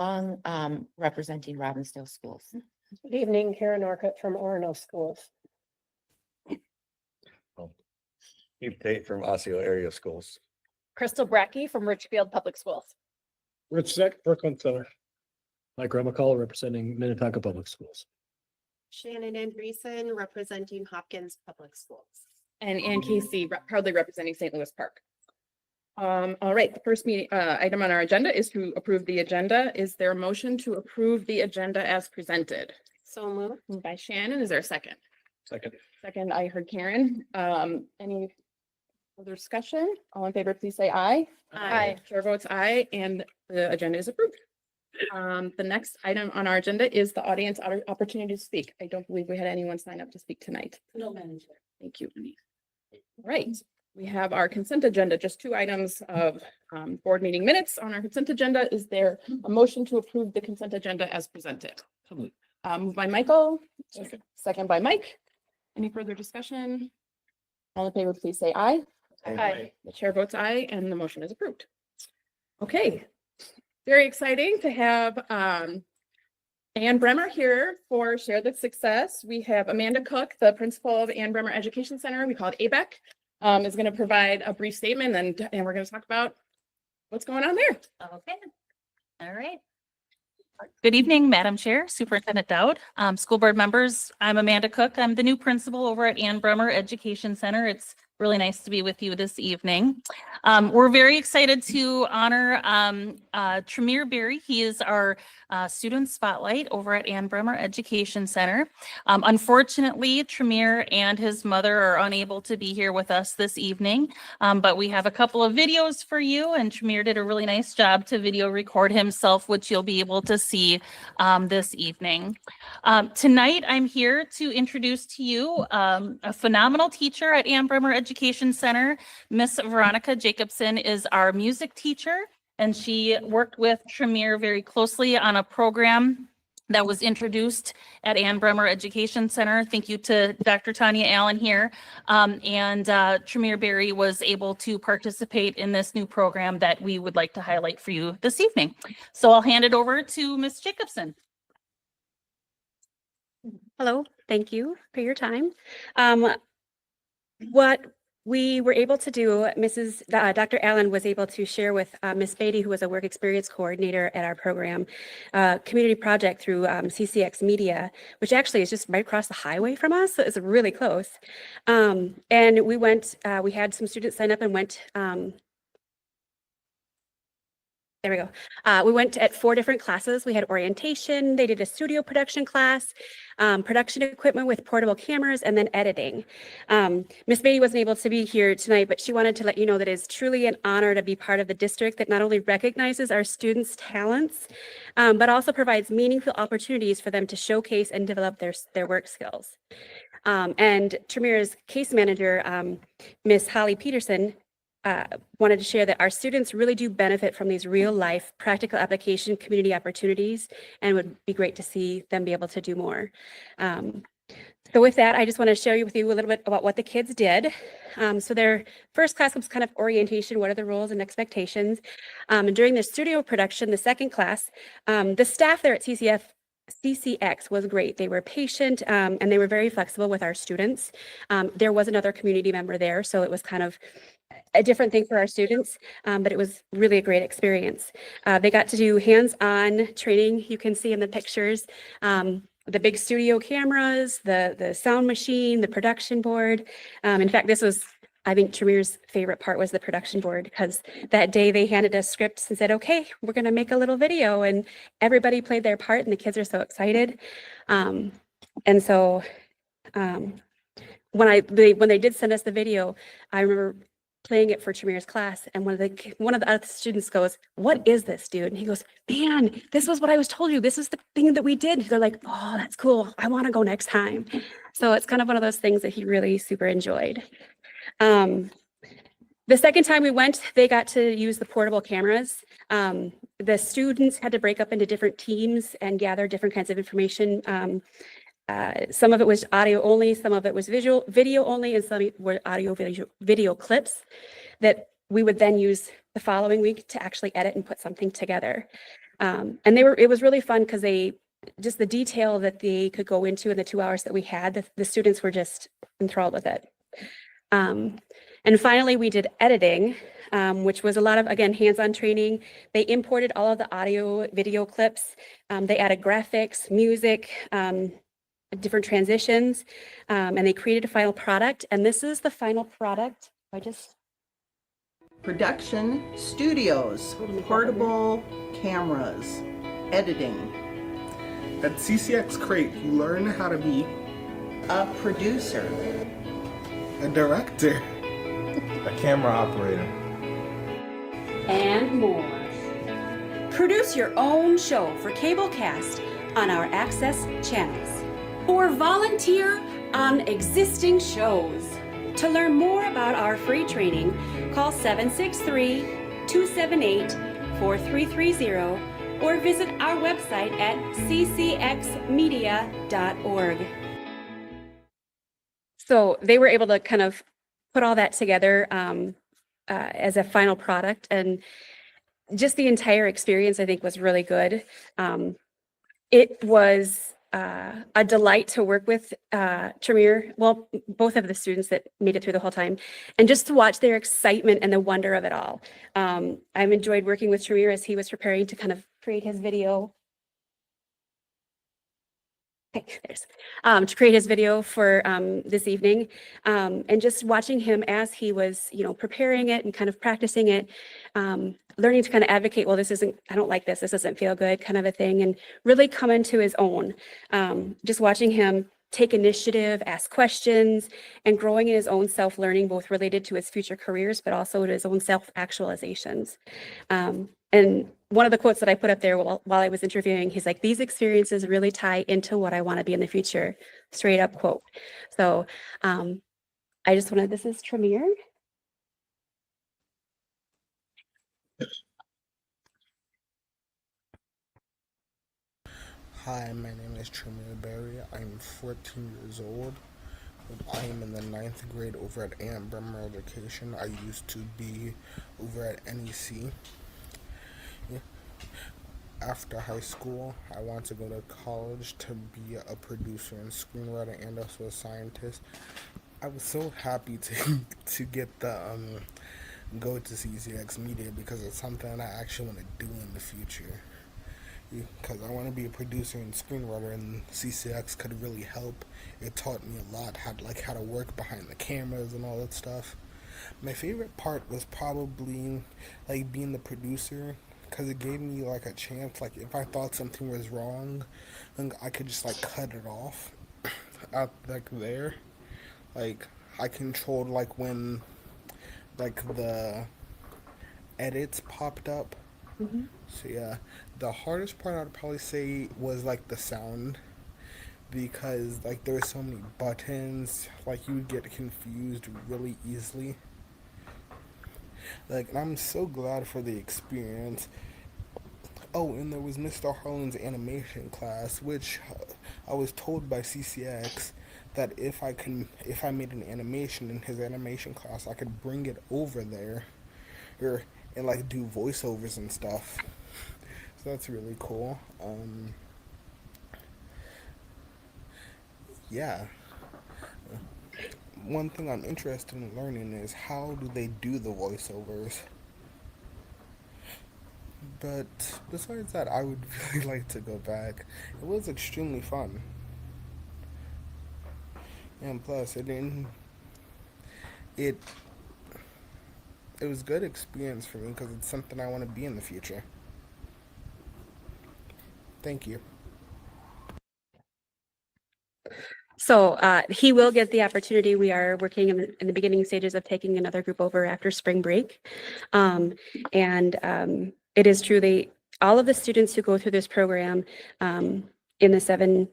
Long, representing Robbinsdale Schools. Good evening, Karen Orcutt from Orono Schools. Steve Tate from Osseo Area Schools. Crystal Brackey from Richfield Public Schools. Rich Zeck, Brooklyn Center. Mike Ramacalla representing Minnetonka Public Schools. Shannon Andreessen representing Hopkins Public Schools. And Ann Casey proudly representing St. Louis Park. All right, the first meeting, item on our agenda is to approve the agenda. Is there a motion to approve the agenda as presented? So moved. Moved by Shannon, is there a second? Second. Second, I heard Karen. Any further discussion? All in favor, please say aye. Aye. Chair votes aye, and the agenda is approved. The next item on our agenda is the audience opportunity to speak. I don't believe we had anyone sign up to speak tonight. No, Madam Chair. Thank you. All right, we have our consent agenda, just 2 items of board meeting minutes on our consent agenda. Is there a motion to approve the consent agenda as presented? Moved by Michael, second by Mike. Any further discussion? All in favor, please say aye. Aye. The chair votes aye and the motion is approved. Okay, very exciting to have Ann Bremer here for Share the Success. We have Amanda Cook, the principal of Ann Bremer Education Center. We call it ABEC, is going to provide a brief statement and we're going to talk about what's going on there. Okay. All right. Good evening, Madam Chair, Superintendent Dowd, school board members. I'm Amanda Cook. I'm the new principal over at Ann Bremer Education Center. It's really nice to be with you this evening. We're very excited to honor Tremere Berry. He is our student spotlight over at Ann Bremer Education Center. Unfortunately, Tremere and his mother are unable to be here with us this evening, but we have a couple of videos for you, and Tremere did a really nice job to video record himself, which you'll be able to see this evening. Tonight, I'm here to introduce to you a phenomenal teacher at Ann Bremer Education Center. Miss Veronica Jacobson is our music teacher, and she worked with Tremere very closely on a program that was introduced at Ann Bremer Education Center. Thank you to Dr. Tanya Allen here. Tremere Berry was able to participate in this new program that we would like to highlight for you this evening. So I'll hand it over to Miss Jacobson. Hello, thank you for your time. What we were able to do, Dr. Allen was able to share with Miss Beatty, who was a work experience coordinator at our program, community project through CCX Media, which actually is just right across the highway from us. So it's really close. And we went, we had some students sign up and went, there we go. We went at 4 different classes. We had orientation, they did a studio production class, production equipment with portable cameras, and then editing. Miss Beatty wasn't able to be here tonight, but she wanted to let you know that it is truly an honor to be part of the district that not only recognizes our students' talents, but also provides meaningful opportunities for them to showcase and develop their work skills. And Tremere's case manager, Miss Holly Peterson, wanted to share that our students really do benefit from these real life practical application community opportunities, and would be great to see them be able to do more. So with that, I just want to share with you a little bit about what the kids did. So their first class was kind of orientation, what are the rules and expectations. And during their studio production, the second class, the staff there at CCX was great. They were patient and they were very flexible with our students. There was another community member there, so it was kind of a different thing for our students, but it was really a great experience. They got to do hands-on training. You can see in the pictures, the big studio cameras, the sound machine, the production board. In fact, this was, I think, Tremere's favorite part was the production board, because that day they handed us scripts and said, okay, we're going to make a little video, and everybody played their part and the kids are so excited. And so when they did send us the video, I remember playing it for Tremere's class, and one of the other students goes, "What is this, dude?" And he goes, "Man, this was what I was told you. This is the thing that we did." They're like, "Oh, that's cool. I want to go next time." So it's kind of one of those things that he really super enjoyed. The second time we went, they got to use the portable cameras. The students had to break up into different teams and gather different kinds of information. Some of it was audio only, some of it was video only, and some were audio video clips that we would then use the following week to actually edit and put something together. And it was really fun because just the detail that they could go into in the 2 hours that we had, the students were just enthralled with it. And finally, we did editing, which was a lot of, again, hands-on training. They imported all of the audio, video clips. They added graphics, music, different transitions, and they created a final product. And this is the final product. Production studios, portable cameras, editing, At CCX Crate, you learn how to be a producer, a director, a camera operator, and more. Produce your own show for Cablecast on our Access channels, or volunteer on existing shows. To learn more about our free training, call 763-278-4330 or visit our website at ccxmedia.org. So they were able to kind of put all that together as a final product, and just the entire experience, I think, was really good. It was a delight to work with Tremere, well, both of the students that made it through the whole time, and just to watch their excitement and the wonder of it all. I've enjoyed working with Tremere as he was preparing to kind of create his video. Okay, to create his video for this evening, and just watching him as he was, preparing it and kind of practicing it, learning to kind of advocate, well, this doesn't feel good, kind of a thing, and really come into his own. Just watching him take initiative, ask questions, and growing in his own self-learning, both related to his future careers, but also to his own self-actualizations. And one of the quotes that I put up there while I was interviewing, he's like, these experiences really tie into what I want to be in the future. Straight up quote. So this is Tremere. Hi, my name is Tremere Berry. I'm 14 years old. I am in the 9th grade over at Ann Bremmer Education. I used to be over at NEC. After high school, I want to go to college to be a producer and screenwriter and also a scientist. I was so happy to get the go to CCX Media because it's something I actually want to do in the future. Because I want to be a producer and screenwriter, and CCX could really help. It taught me a lot, how to work behind the cameras and all that stuff. My favorite part was probably being the producer, because it gave me a chance, if I thought something was wrong, then I could just cut it off out there. I controlled when the edits popped up. Mm-hmm. So yeah, the hardest part I'd probably say was the sound, because there were so many buttons, you would get confused really easily. And I'm so glad for the experience. Oh, and there was Mr. Harlan's animation class, which I was told by CCX that if I made an animation in his animation class, I could bring it over there, and do voiceovers and stuff. So that's really cool. Yeah. One thing I'm interested in learning is how do they do the voiceovers. But besides that, I would really like to go back. It was extremely fun. And plus, it was a good experience for me because it's something I want to be in the future. Thank you. So he will get the opportunity. We are working in the beginning stages of taking another group over after spring break. It is true, all of the students who go through this program in the 7,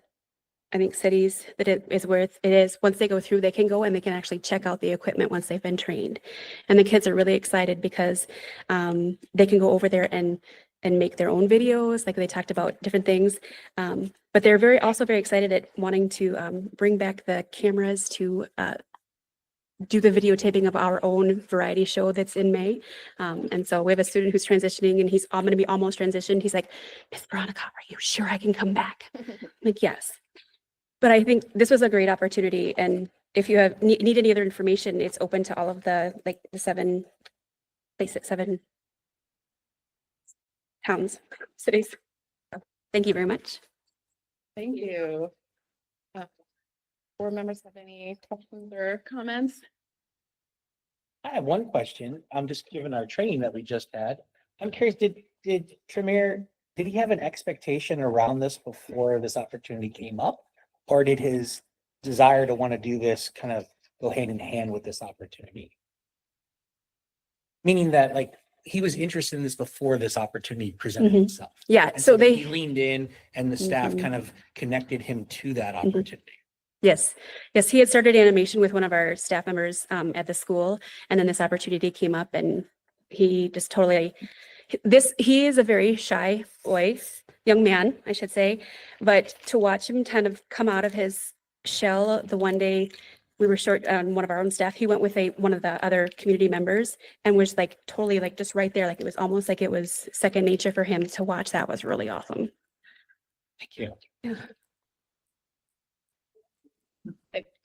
I think, cities that it is where it is, once they go through, they can go and they can actually check out the equipment once they've been trained. And the kids are really excited because they can go over there and make their own videos, they talked about different things. But they're also very excited at wanting to bring back the cameras to do the videotaping of our own variety show that's in May. And so we have a student who's transitioning and he's going to be almost transitioned. He's like, Miss Veronica, are you sure I can come back? I'm like, yes. But I think this was a great opportunity. And if you have need any other information, it's open to all of the seven towns, cities. So, thank you very much. Thank you. Board members have any questions or comments? I have one question. I'm just given our training that we just had. I'm curious, did Tremere, did he have an expectation around this before this opportunity came up? Or did his desire to want to do this kind of go hand in hand with this opportunity? Meaning that like he was interested in this before this opportunity presented Mhm. itself. Yeah, And so he they, leaned in and the staff Mhm. kind of connected him to that opportunity. yes, he had started animation with one of our staff members at the school. And then this opportunity came up and he just totally, he is a very shy boy, young man, I should say. But to watch him kind of come out of his shell, the one day we were short on one of our own staff, he went with one of the other community members and was like totally like just right there. Like it was almost like it was second nature for him to watch. That was really awesome. Thank you.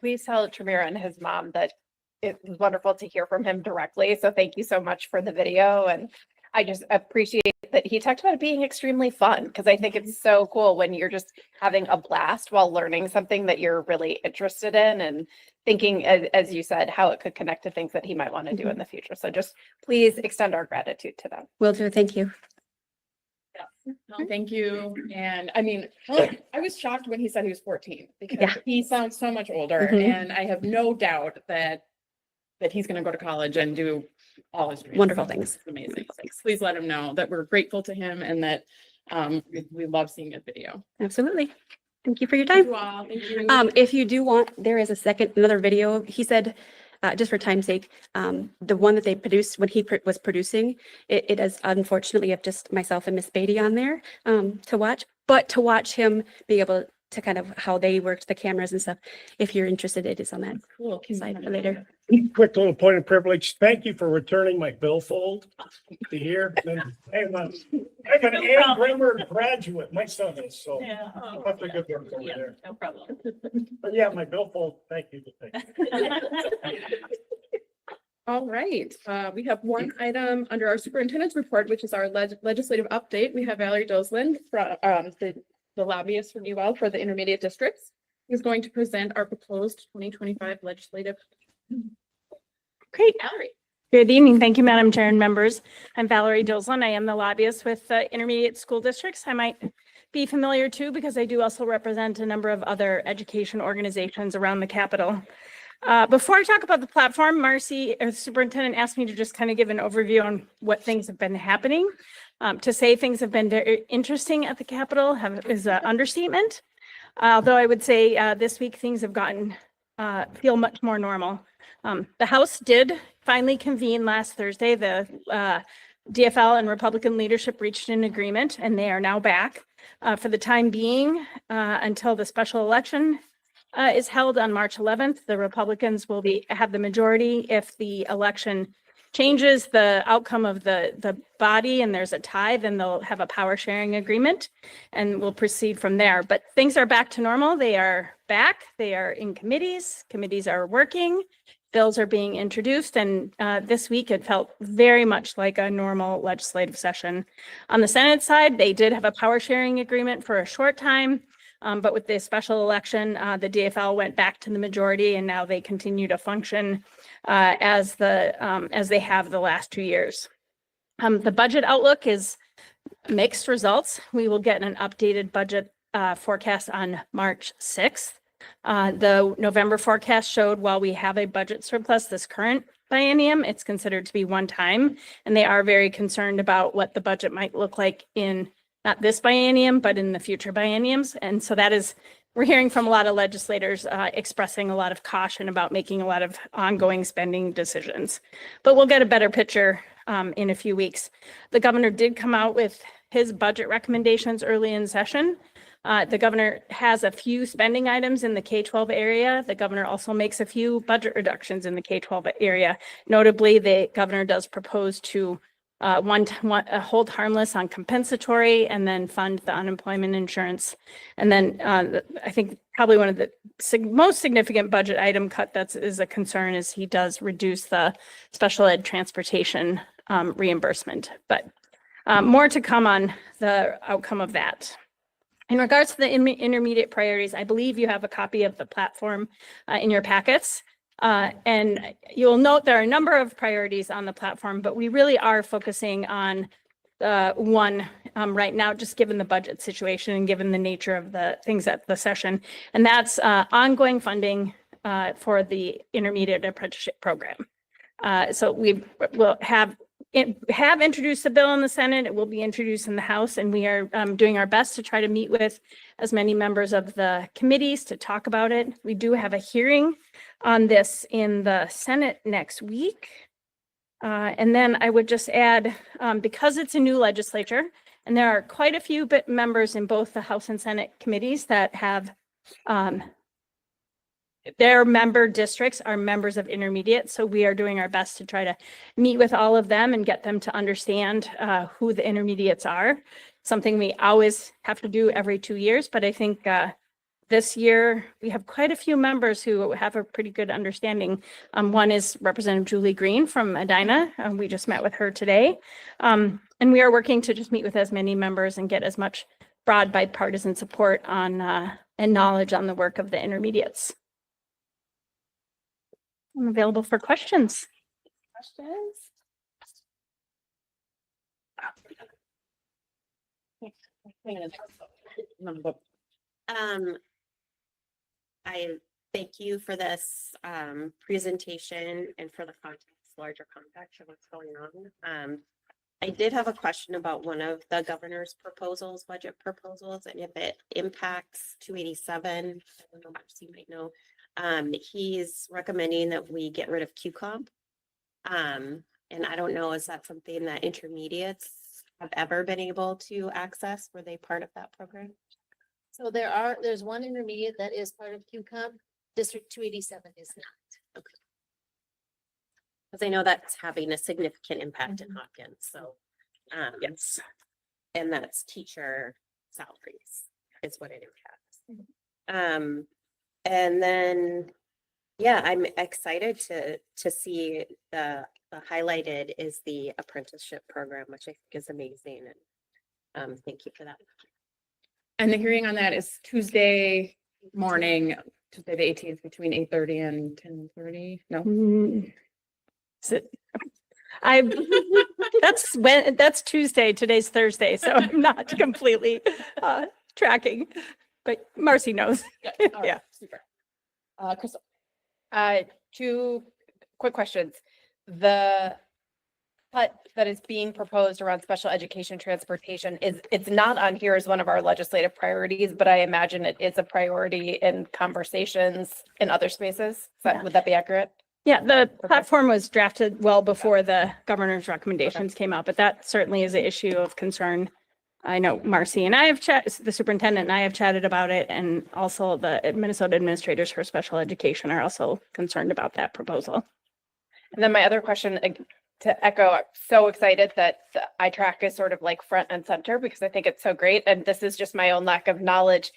Please tell Tremere and his mom that it was wonderful to hear from him directly. So thank you so much for the video. And I just appreciate that he talked about it being extremely fun because I think it's so cool when you're just having a blast while learning something that you're really interested in and thinking, as you said, how it could connect to things that he might want to do in the future. So just please extend our gratitude to them. Will do. Thank you. No, thank you. And I mean, I was shocked when he said he was 14 because Yeah. he sounds so much older Mhm. and I have no doubt that he's going to go to college and do all his dreams. Wonderful So things. it's amazing. Please let him know that we're grateful to him and that we love seeing his video. Absolutely. Thank you for your Thank time. you all. Thank you. If you do want, there is another video. He said, just for time's sake, the one that they produced when he was producing, it is unfortunately of just myself and Miss Beatty on there to watch, but to watch him be able to kind of how they worked the cameras and stuff. If you're interested, it is on that Cool. Can you slide send for it later. over? Quick little point of privilege. Thank you for returning my billfold to here. I'm an Ann Bremer graduate. My son is, so that's a good work over there. No problem. But yeah, my billfold, thank you. All right, we have one item under our superintendent's report, which is our legislative update. We have Valerie Doslin from the lobbyist from UL for the intermediate districts. Who's going to present our proposed 2025 legislative. Great. Valerie. Good evening. Thank you, Madam Chair and members. I'm Valerie Doslin. I am the lobbyist with intermediate school districts. I might be familiar too, because I do also represent a number of other education organizations around the Capitol. Before I talk about the platform, Marcy, the superintendent, asked me to just kind of give an overview on what things have been happening. To say things have been very interesting at the Capitol is an understatement. Although I would say this week things have gotten feel much more normal. The House did finally convene last Thursday. The DFL and Republican leadership reached an agreement, and they are now back for the time being until the special election is held on March 11th. The Republicans will have the majority if the election changes the outcome of the body and there's a tie, then they'll have a power sharing agreement and we'll proceed from there. But things are back to normal. They are back. They are in committees. Committees are working. Bills are being introduced. And this week it felt very much like a normal legislative session. On the Senate side, they did have a power sharing agreement for a short time. But with the special election, the DFL went back to the majority and now they continue to function as they have the last 2 years. The budget outlook is mixed results. We will get an updated budget forecast on March 6th. The November forecast showed while we have a budget surplus this current biennium, it's considered to be one time, and they are very concerned about what the budget might look like in not this biennium, but in the future bienniums. And so we're hearing from a lot of legislators expressing a lot of caution about making a lot of ongoing spending decisions. But we'll get a better picture in a few weeks. The governor did come out with his budget recommendations early in session. The governor has a few spending items in the K-12 area. The governor also makes a few budget reductions in the K-12 area. Notably, the governor does propose to hold harmless on compensatory and then fund the unemployment insurance. And then I think probably one of the most significant budget item cut is a concern is he does reduce the special ed transportation reimbursement. But more to come on the outcome of that. In regards to the intermediate priorities, I believe you have a copy of the platform in your packets. And you'll note there are a number of priorities on the platform, but we really are focusing on one right now, just given the budget situation and given the nature of the things at the session. And that's ongoing funding for the intermediate apprenticeship program. So we will have introduced the bill in the Senate. It will be introduced in the House, and we are doing our best to try to meet with as many members of the committees to talk about it. We do have a hearing on this in the Senate next week. And then I would just add, because it's a new legislature, and there are quite a few members in both the House and Senate committees that have their member districts are members of intermediate. So we are doing our best to try to meet with all of them and get them to understand who the intermediates are. Something we always have to do every 2 years, but I think this year we have quite a few members who have a pretty good understanding. One is Representative Julie Green from Edina. We just met with her today. And we are working to just meet with as many members and get as much broad bipartisan support on and knowledge on the work of the intermediates. I'm available for questions. Questions? I thank you for this presentation and for the larger context of what's going on. I did have a question about one of the governor's proposals, budget proposals, and if it impacts 287. I don't know, Marcy might know. He's recommending that we get rid of QComp. And I don't know, is that something that intermediates have ever been able to access? Were they part of that program? So there's one intermediate that is part of QComp. District 287 is not. Okay. Because I know that's having a significant impact in Hopkins. So, Yes. and that's teacher salaries is what it impacts. And then, yeah, I'm excited to see the highlighted is the apprenticeship program, which I think is amazing. And thank you for that. And the hearing on that is Tuesday morning, Tuesday the 18th, between 8:30 and 10:30. No. That's Tuesday. Today's Thursday, so I'm not completely tracking, but Marcy knows. Yeah. Super. Crystal. 2 quick questions. The cut that is being proposed around special education transportation it's not on here as one of our legislative priorities, but I imagine it is a priority in conversations in other spaces. Would that be accurate? Yeah, the platform was drafted well before the governor's recommendations came out, but that certainly is an issue of concern. I know Marcy and I have the superintendent and I have chatted about it, and also the Minnesota administrators for special education are also concerned about that proposal. And then my other question, to echo, I'm so excited that the iTrack is sort of like front and center because I think it's so great. And this is just my own lack of knowledge.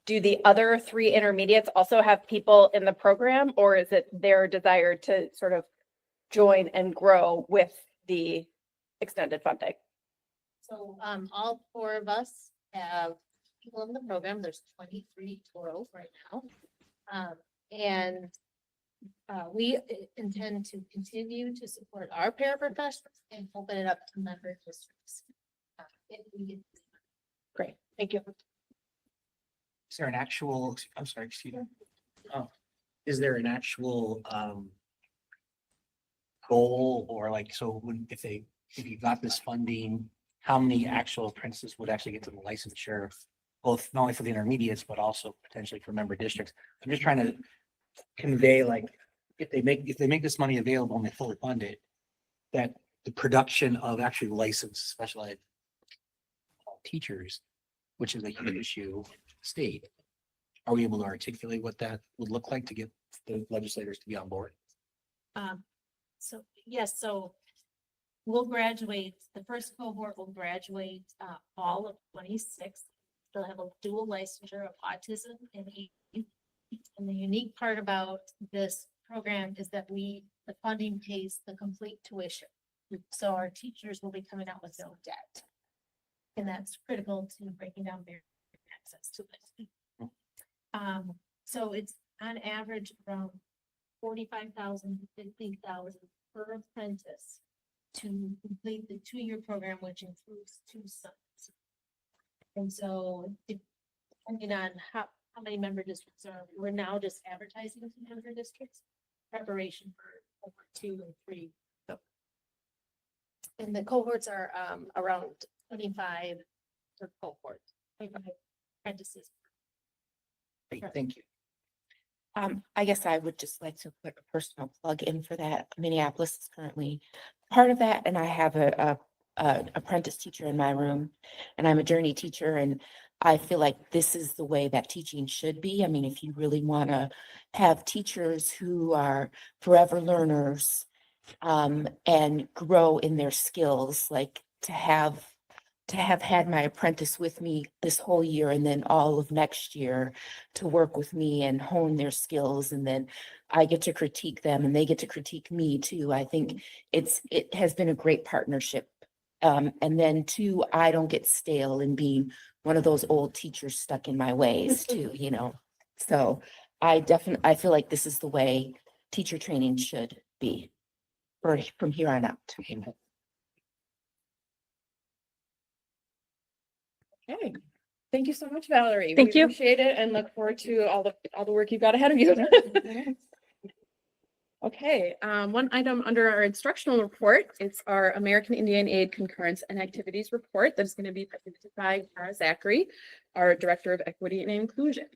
Do the other 3 intermediates also have people in the program, or is it their desire to sort of join and grow with the extended funding? So all 4 of us have people in the program. There's 23 total right now. And we intend to continue to support our paraprofessionals and open it up to member districts. Great, thank you. Is there an actual, I'm sorry, excuse me. Oh, is there an actual goal or like, so when, if you got this funding, how many actual apprentices would actually get to the licensure, both not only for the intermediates, but also potentially for member districts? I'm just trying to convey, like, if they make this money available and they fully fund it, that the production of actually licensed special ed teachers which is a huge issue in the state. Are we able to articulate what that would look like to get the legislators to be on board? So, yes, so we'll graduate, the first cohort will graduate, fall of 26. They'll have a dual licensure of autism and ADHD. And the unique part about this program is that the funding pays the complete tuition. So our teachers will be coming out with no debt. And that's critical to breaking down barrier access to it. So it's on average around 45,000 to 50,000 per apprentice to complete the 2-year program, which includes 2 summers. And so depending on how many member districts we're now just advertising to member districts, preparation for over 2 and 3. So, and the cohorts are around 25 per cohort, 25 apprentices. Great, thank you. I guess I would just like to put a personal plug in for that. Minneapolis is currently part of that, and I have a apprentice teacher in my room, and I'm a journey teacher, and I feel like this is the way that teaching should be. I mean, if you really want to have teachers who are forever learners, and grow in their skills, like to have had my apprentice with me this whole year and then all of next year to work with me and hone their skills. And then I get to critique them and they get to critique me too. I think it has been a great partnership. And then too, I don't get stale in being one of those old teachers stuck in my ways too, you know? So I feel like this is the way teacher training should be from here on out. Amen. Okay, thank you so much, Valerie. Thank We you. Appreciate it and look forward to all the work you've got ahead of you. Okay, one item under our instructional report, it's our American Indian Aid Concurrence and Activities Report that is going to be presented by Tara Zachary, our Director of Equity and Inclusion.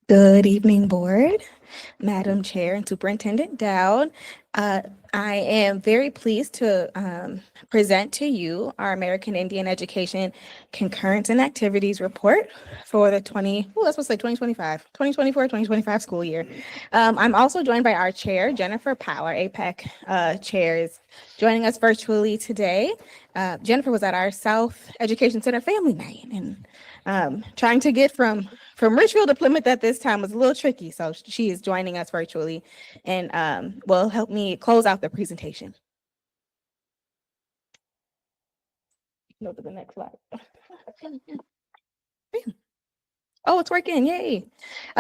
Good evening, Board, Madam Chair, and Superintendent Dowd. I am very pleased to present to you our American Indian Education Concurrence and Activities Report for the 2024-2025 school year. I'm also joined by our chair, Jennifer Power, APEC chair, is joining us virtually today. Jennifer was at our South Education Center Family Night, and trying to get from Richfield to Plymouth at this time was a little tricky. So she is joining us virtually and will help me close out the presentation. Go to the next slide. Oh, it's working. Yay.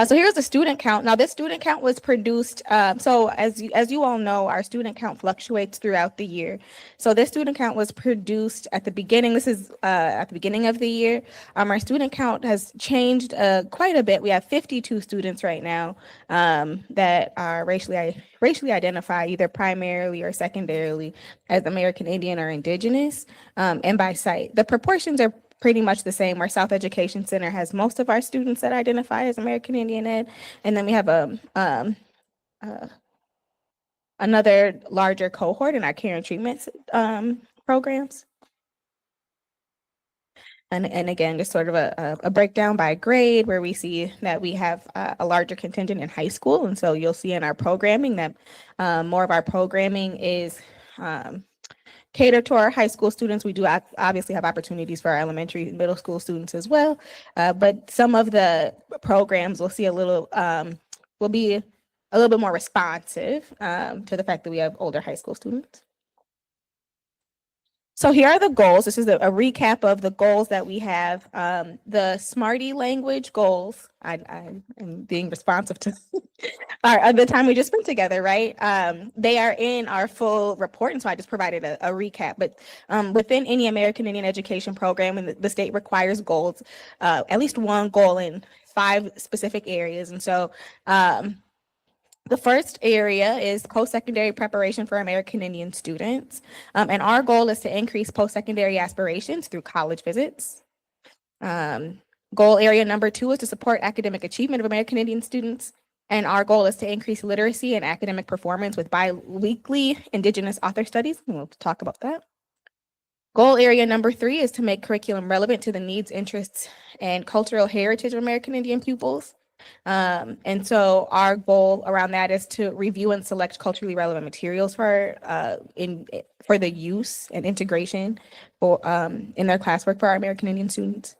So here's the student count. Now this student count was produced. So as you all know, our student count fluctuates throughout the year. So this student count was produced at the beginning. This is at the beginning of the year. Our student count has changed quite a bit. We have 52 students right now that are racially identified, either primarily or secondarily as American Indian or Indigenous, and by site. The proportions are pretty much the same. Our South Education Center has most of our students that identify as American Indian Ed, and then we have another larger cohort in our care and treatment programs. And again, just sort of a breakdown by grade where we see that we have a larger contingent in high school. And so you'll see in our programming that more of our programming is cater to our high school students. We do obviously have opportunities for our elementary and middle school students as well. But some of the programs will see will be a little bit more responsive to the fact that we have older high school students. So here are the goals. This is a recap of the goals that we have. The Smarty language goals, I'm being responsive to the time we just spent together, right? They are in our full report, and so I just provided a recap. But within any American Indian education program, and the state requires goals, at least one goal in 5 specific areas. And so the first area is post-secondary preparation for American Indian students. And our goal is to increase post-secondary aspirations through college visits. Goal area number 2 is to support academic achievement of American Indian students. And our goal is to increase literacy and academic performance with bi-weekly Indigenous author studies. And we'll talk about that. Goal area number 3 is to make curriculum relevant to the needs, interests, and cultural heritage of American Indian pupils. And so our goal around that is to review and select culturally relevant materials for the use and integration for in their classwork for our American Indian students.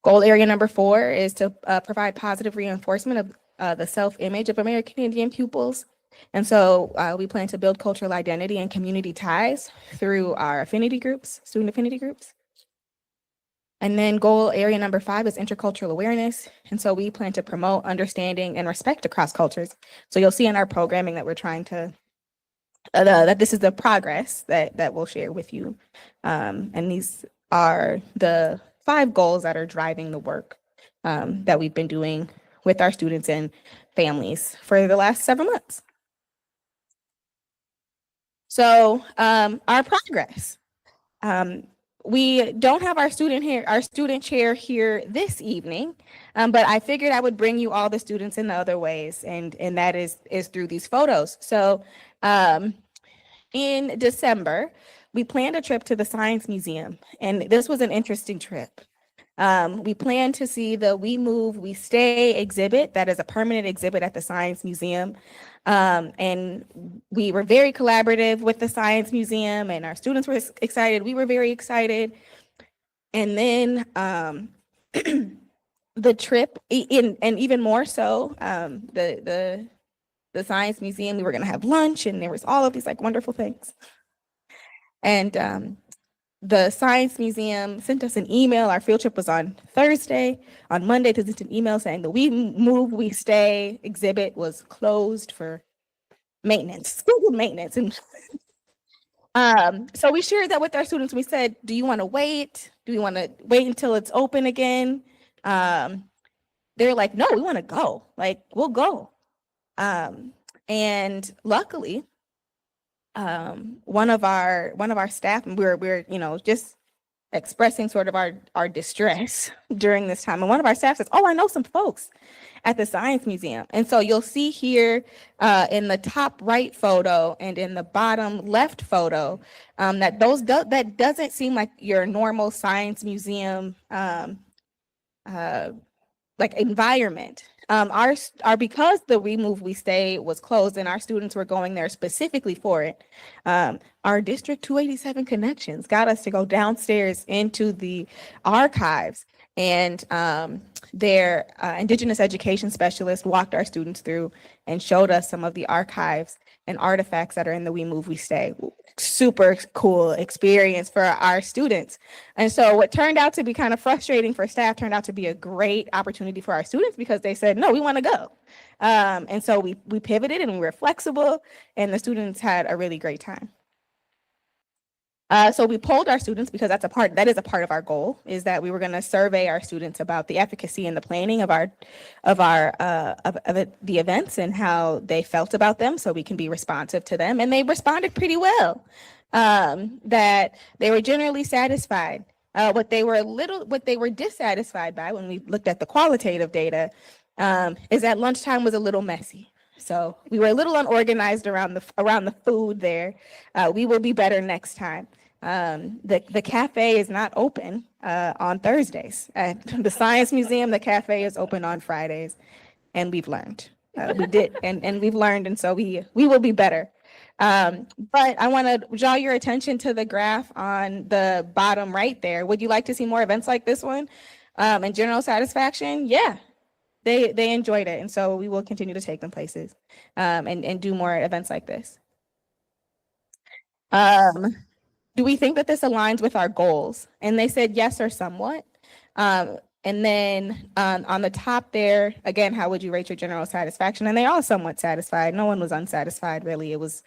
Goal area number 4 is to provide positive reinforcement of the self-image of American Indian pupils. And so we plan to build cultural identity and community ties through our affinity groups, student affinity groups. And then goal area number 5 is intercultural awareness. And so we plan to promote understanding and respect across cultures. So you'll see in our programming that we're trying to, that this is the progress that we'll share with you. And these are the 5 goals that are driving the work that we've been doing with our students and families for the last 7 months. So our progress. We don't have our student chair here this evening, but I figured I would bring you all the students in the other ways, and that is through these photos. So in December, we planned a trip to the Science Museum, and this was an interesting trip. We planned to see the We Move, We Stay exhibit. That is a permanent exhibit at the Science Museum. And we were very collaborative with the Science Museum, and our students were excited. We were very excited. And then the trip, and even more so, the Science Museum, we were going to have lunch, and there was all of these like wonderful things. And the Science Museum sent us an email. Our field trip was on Thursday. On Monday, they sent an email saying the We Move, We Stay exhibit was closed for maintenance, scheduled maintenance. And so we shared that with our students. We said, do you want to wait? Do we want to wait until it's open again? They're like, no, we want to go. Like, we'll go. And luckily, one of our staff, and we're just expressing sort of our distress during this time, and one of our staff says, oh, I know some folks at the Science Museum. And so you'll see here in the top right photo and in the bottom left photo that doesn't seem like your normal Science Museum like environment. Because the We Move, We Stay was closed and our students were going there specifically for it, our District 287 connections got us to go downstairs into the archives, and their Indigenous education specialist walked our students through and showed us some of the archives and artifacts that are in the We Move, We Stay. Super cool experience for our students. And so what turned out to be kind of frustrating for staff turned out to be a great opportunity for our students, because they said, no, we want to go. And so we pivoted and we were flexible, and the students had a really great time. So we polled our students, because that is a part of our goal, is that we were going to survey our students about the efficacy and the planning of the events and how they felt about them, so we can be responsive to them. And they responded pretty well. That they were generally satisfied. What they were dissatisfied by, when we looked at the qualitative data, is that lunchtime was a little messy. So we were a little unorganized around the food there. We will be better next time. The cafe is not open on Thursdays. At the Science Museum, the cafe is open on Fridays, and we've learned. And we've learned, and so we will be better. But I want to draw your attention to the graph on the bottom right there. Would you like to see more events like this one? And general satisfaction? Yeah. They enjoyed it, and so we will continue to take them places and do more events like this. Do we think that this aligns with our goals? And they said yes, or somewhat. And then on the top there, again, how would you rate your general satisfaction? And they're all somewhat satisfied. No one was unsatisfied, really. It was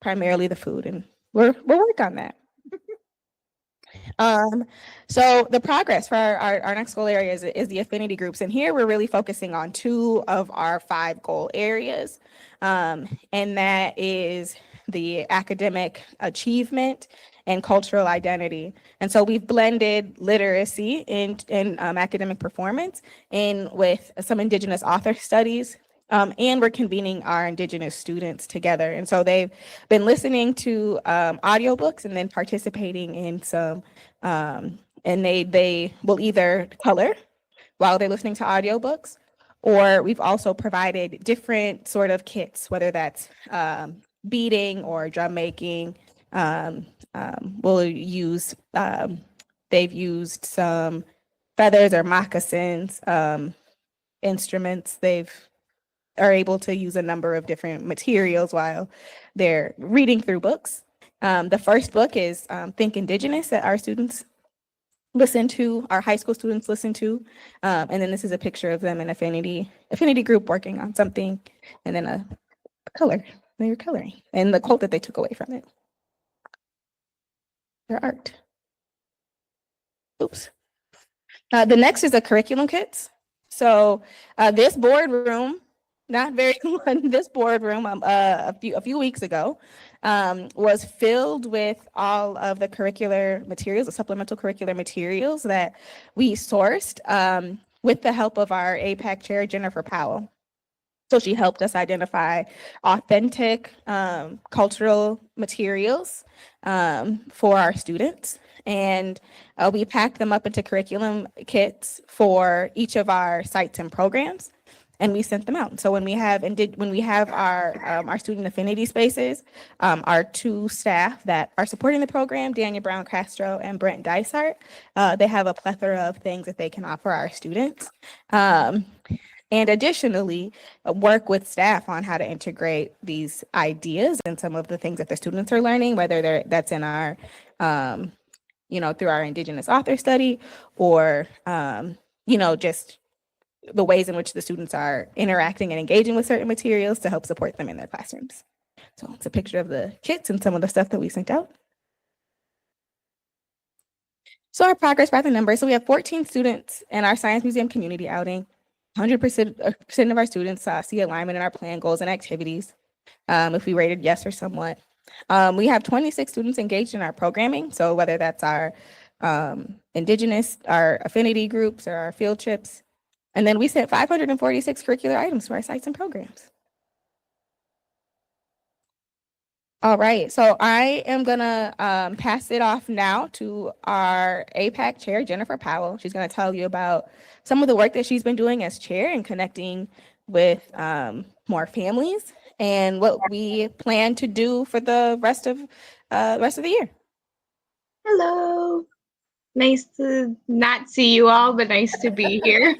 primarily the food, and we'll work on that. So the progress for our next goal area is the affinity groups. And here we're really focusing on 2 of our 5 goal areas. And that is the academic achievement and cultural identity. And so we've blended literacy and academic performance in with some Indigenous author studies. And we're convening our Indigenous students together. And so they've been listening to audiobooks and then participating in some, and they will either color while they're listening to audiobooks, or we've also provided different sort of kits, whether that's beading or drum making. We'll use, they've used some feathers or moccasins, instruments. They've are able to use a number of different materials while they're reading through books. The first book is Think Indigenous that our students listen to, our high school students listen to. And then this is a picture of them in affinity group working on something, and then a color, they were coloring, and the quote that they took away from it. Their art. Oops. The next is the curriculum kits. So this boardroom, not very long, this boardroom a few weeks ago was filled with all of the curricular materials, the supplemental curricular materials that we sourced with the help of our APAC chair, Jennifer Powell. So she helped us identify authentic cultural materials for our students. And we packed them up into curriculum kits for each of our sites and programs, and we sent them out. So when we have our student affinity spaces, our two staff that are supporting the program, Dania Brown Castro and Brent Dysart, they have a plethora of things that they can offer our students. And additionally, work with staff on how to integrate these ideas and some of the things that the students are learning, whether that's in our, through our Indigenous author study, or, just the ways in which the students are interacting and engaging with certain materials to help support them in their classrooms. So it's a picture of the kits and some of the stuff that we sent out. So our progress by the numbers. So we have 14 students in our Science Museum community outing. 100% of our students see alignment in our plan, goals, and activities, if we rated yes or somewhat. We have 26 students engaged in our programming. So whether that's our Indigenous, our affinity groups, or our field trips. And then we sent 546 curricular items to our sites and programs. All right, so I am gonna pass it off now to our APAC chair, Jennifer Powell. She's gonna tell you about some of the work that she's been doing as chair and connecting with more families and what we plan to do for the rest of the year. Hello. Nice to not see you all, but nice to be here.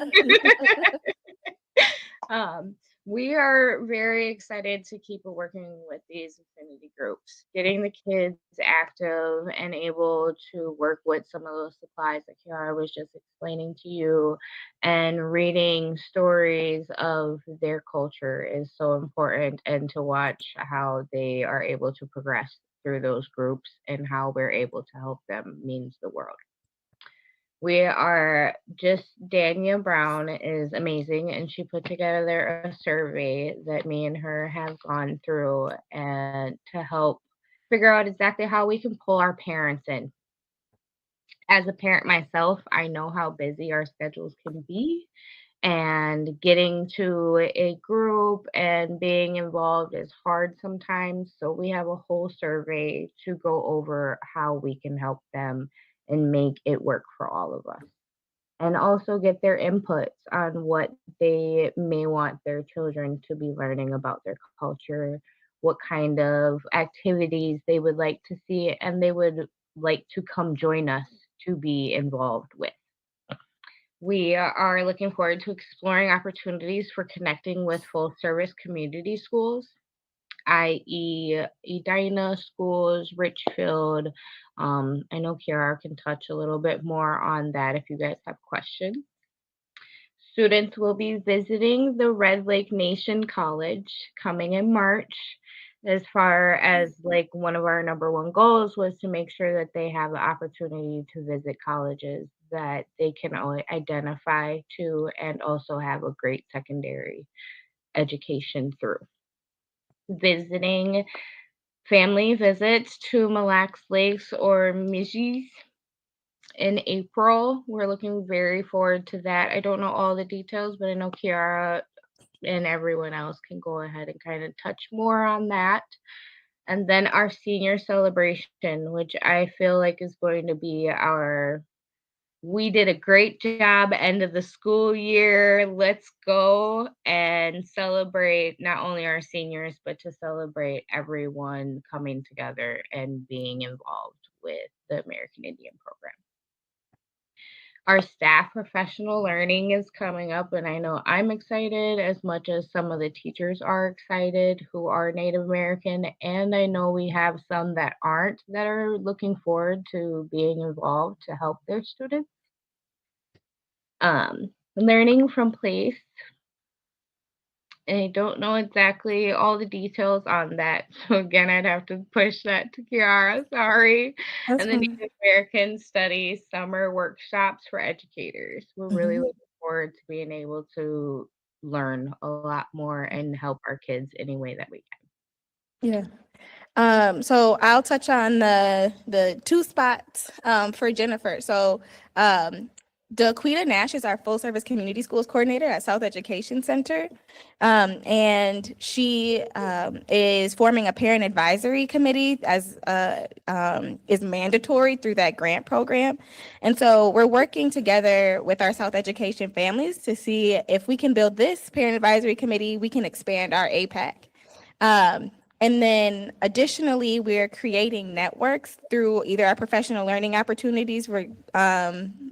We are very excited to keep working with these affinity groups, getting the kids active and able to work with some of those supplies that Kiara was just explaining to you, and reading stories of their culture is so important, and to watch how they are able to progress through those groups and how we're able to help them means the world. Dania Brown is amazing, and she put together a survey that me and her have gone through and to help figure out exactly how we can pull our parents in. As a parent myself, I know how busy our schedules can be, and getting to a group and being involved is hard sometimes. So we have a whole survey to go over how we can help them and make it work for all of us. And also get their inputs on what they may want their children to be learning about their culture, what kind of activities they would like to see, and they would like to come join us to be involved with. We are looking forward to exploring opportunities for connecting with full service community schools, i.e. Edina schools, Richfield. I know Kiara can touch a little bit more on that if you guys have questions. Students will be visiting the Red Lake Nation College coming in March. As far as one of our number one goals was to make sure that they have the opportunity to visit colleges that they can identify to and also have a great secondary education through. Visiting family visits to Mille Lacs Lakes or Mijis in April. We're looking very forward to that. I don't know all the details, but I know Kiara and everyone else can go ahead and kind of touch more on that. And then our senior celebration, which I feel like is going to be we did a great job end of the school year. Let's go and celebrate not only our seniors, but to celebrate everyone coming together and being involved with the American Indian program. Our staff professional learning is coming up, and I know I'm excited as much as some of the teachers are excited who are Native American, and I know we have some that aren't that are looking forward to being involved to help their students. Learning from place. I don't know exactly all the details on that. So again, I'd have to push that to Kiara, sorry. That's And the fine. Native American Studies summer workshops for educators. We're really Mhm. looking forward to being able to learn a lot more and help our kids any way that we can. Yeah. So I'll touch on the two spots for Jennifer. So Daquita Nash is our full service community schools coordinator at South Education Center. And she is forming a parent advisory committee as is mandatory through that grant program. And so we're working together with our South Education families to see if we can build this parent advisory committee, we can expand our APAC. And then additionally, we're creating networks through either our professional learning opportunities we're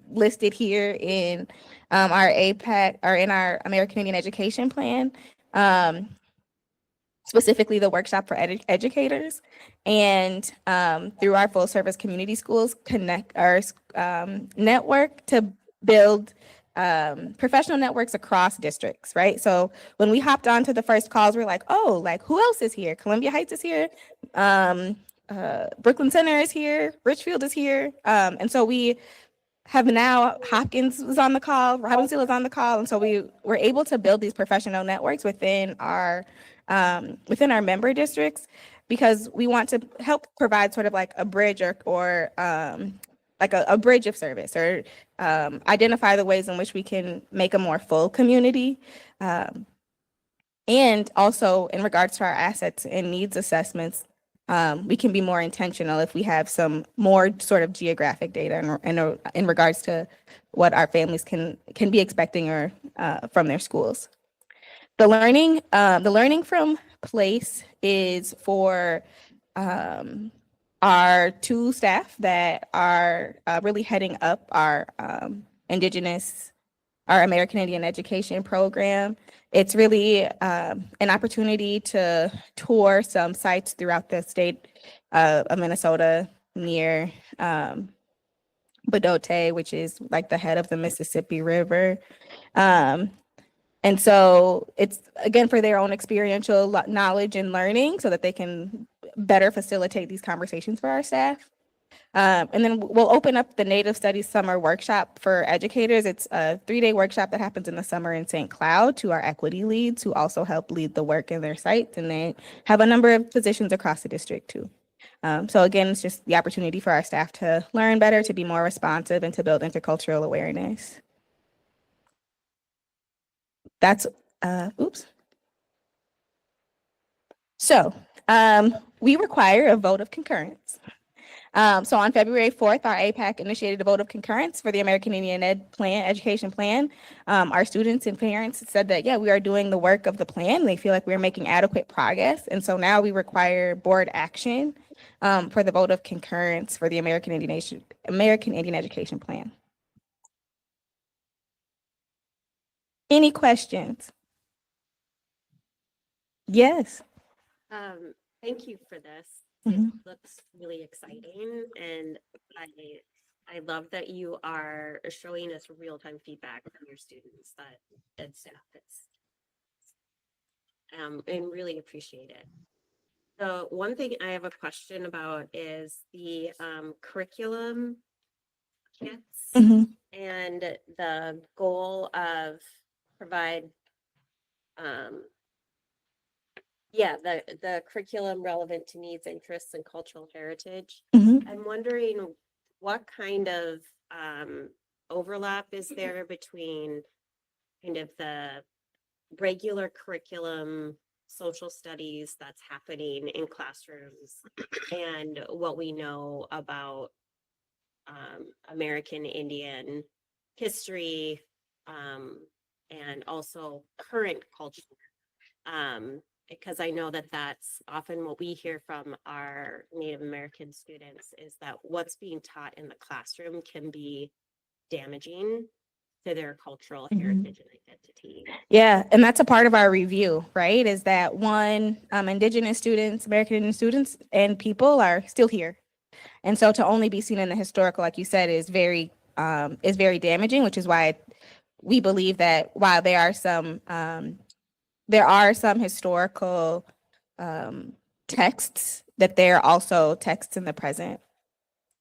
listed here in our APAC or in our American Indian Education Plan, specifically the workshop for educators, and through our full service community schools connect our network to build professional networks across districts, right? So when we hopped onto the first calls, we're like, oh, like who else is here? Columbia Heights is here. Brooklyn Center is here. Richfield is here. And so we have now, Hopkins was on the call, Robbinsdale is on the call. And so we were able to build these professional networks within our member districts, because we want to help provide sort of like a bridge or like a bridge of service, or identify the ways in which we can make a more full community. And also in regards to our assets and needs assessments, we can be more intentional if we have some more sort of geographic data in regards to what our families can be expecting or from their schools. The learning from place is for our two staff that are really heading up our American Indian education program. It's really an opportunity to tour some sites throughout the state of Minnesota near Badote, which is like the head of the Mississippi River. And so it's, again, for their own experiential knowledge and learning so that they can better facilitate these conversations for our staff. And then we'll open up the Native Studies Summer Workshop for educators. It's a 3-day workshop that happens in the summer in St. Cloud to our equity leads who also help lead the work in their sites. And they have a number of positions across the district too. So again, it's just the opportunity for our staff to learn better, to be more responsive, and to build intercultural awareness. That's, oops. So we require a vote of concurrence. So on February 4th, our APAC initiated a vote of concurrence for the American Indian Education Plan. Our students and parents said that, yeah, we are doing the work of the plan. They feel like we're making adequate progress. And so now we require board action for the vote of concurrence for the American Indian Education Plan. Any questions? Yes. Thank you for this. Mhm. It looks really exciting, and I love that you are showing us real-time feedback from your students that and staff is and really appreciate it. So one thing I have a question about is the curriculum kits and the goal of provide Yeah, the curriculum relevant to needs, interests, and cultural heritage. Mhm. I'm wondering what kind of overlap is there between kind of the regular curriculum, social studies that's happening in classrooms and what we know about American Indian history and also current culture. Because I know that that's often what we hear from our Native American students is that what's being taught in the classroom can be damaging to their cultural heritage and identity. Yeah, and that's a part of our review, right? Is that one, Indigenous students, American Indian students, and people are still here, and so to only be seen in the historical, like you said, is very damaging. Which is why we believe that while there are some historical texts, that there are also texts in the present.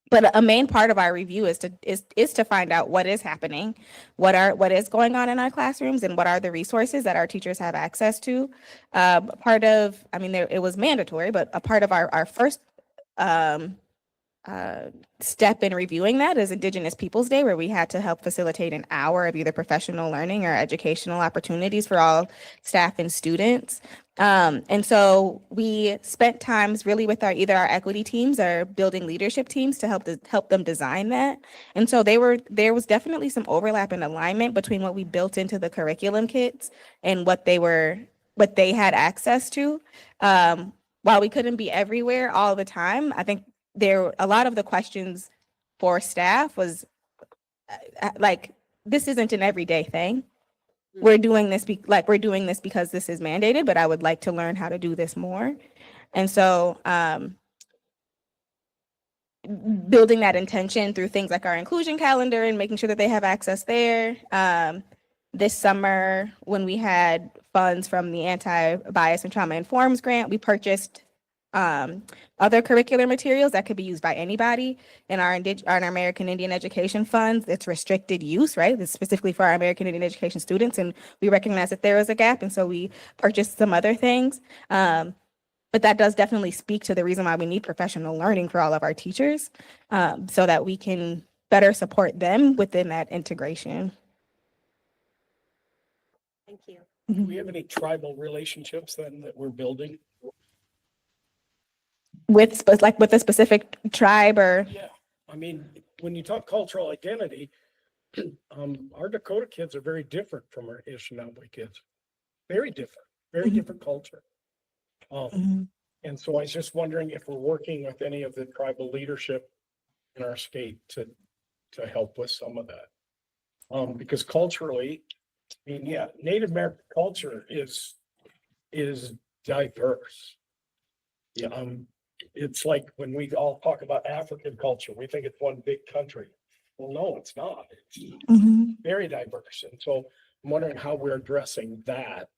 But a main part of our review is to find out what is happening, what is going on in our classrooms, and what are the resources that our teachers have access to. It was mandatory, but a part of our first step in reviewing that is Indigenous Peoples Day, where we had to help facilitate an hour of either professional learning or educational opportunities for all staff and students. And so we spent times really with either our equity teams or building leadership teams to help them design that. And so there was definitely some overlap and alignment between what we built into the curriculum kits and what they had access to. While we couldn't be everywhere all the time, I think a lot of the questions for staff was like, this isn't an everyday thing. We're doing this because this is mandated, but I would like to learn how to do this more. And so building that intention through things like our inclusion calendar and making sure that they have access there. This summer, when we had funds from the Anti-Bias and Trauma Informs grant, we purchased other curricular materials that could be used by anybody in our American Indian education funds. It's restricted use, right? It's specifically for our American Indian education students, and we recognize that there is a gap, and so we purchased some other things. But that does definitely speak to the reason why we need professional learning for all of our teachers, so that we can better support them within that integration. Thank you. Do we have any tribal relationships then that we're building? With a specific tribe or? Yeah, I mean, when you talk cultural identity, our Dakota kids are very different from our Anishinaabe kids. Very different culture. And so I was just wondering if we're working with any of the tribal leadership in our state to help with some of that. Because culturally, I mean, yeah, Native American culture is diverse. Yeah, it's like when we all talk about African culture, we think it's one big country. Well, no, it's not. It's very diverse. And so I'm wondering how we're addressing that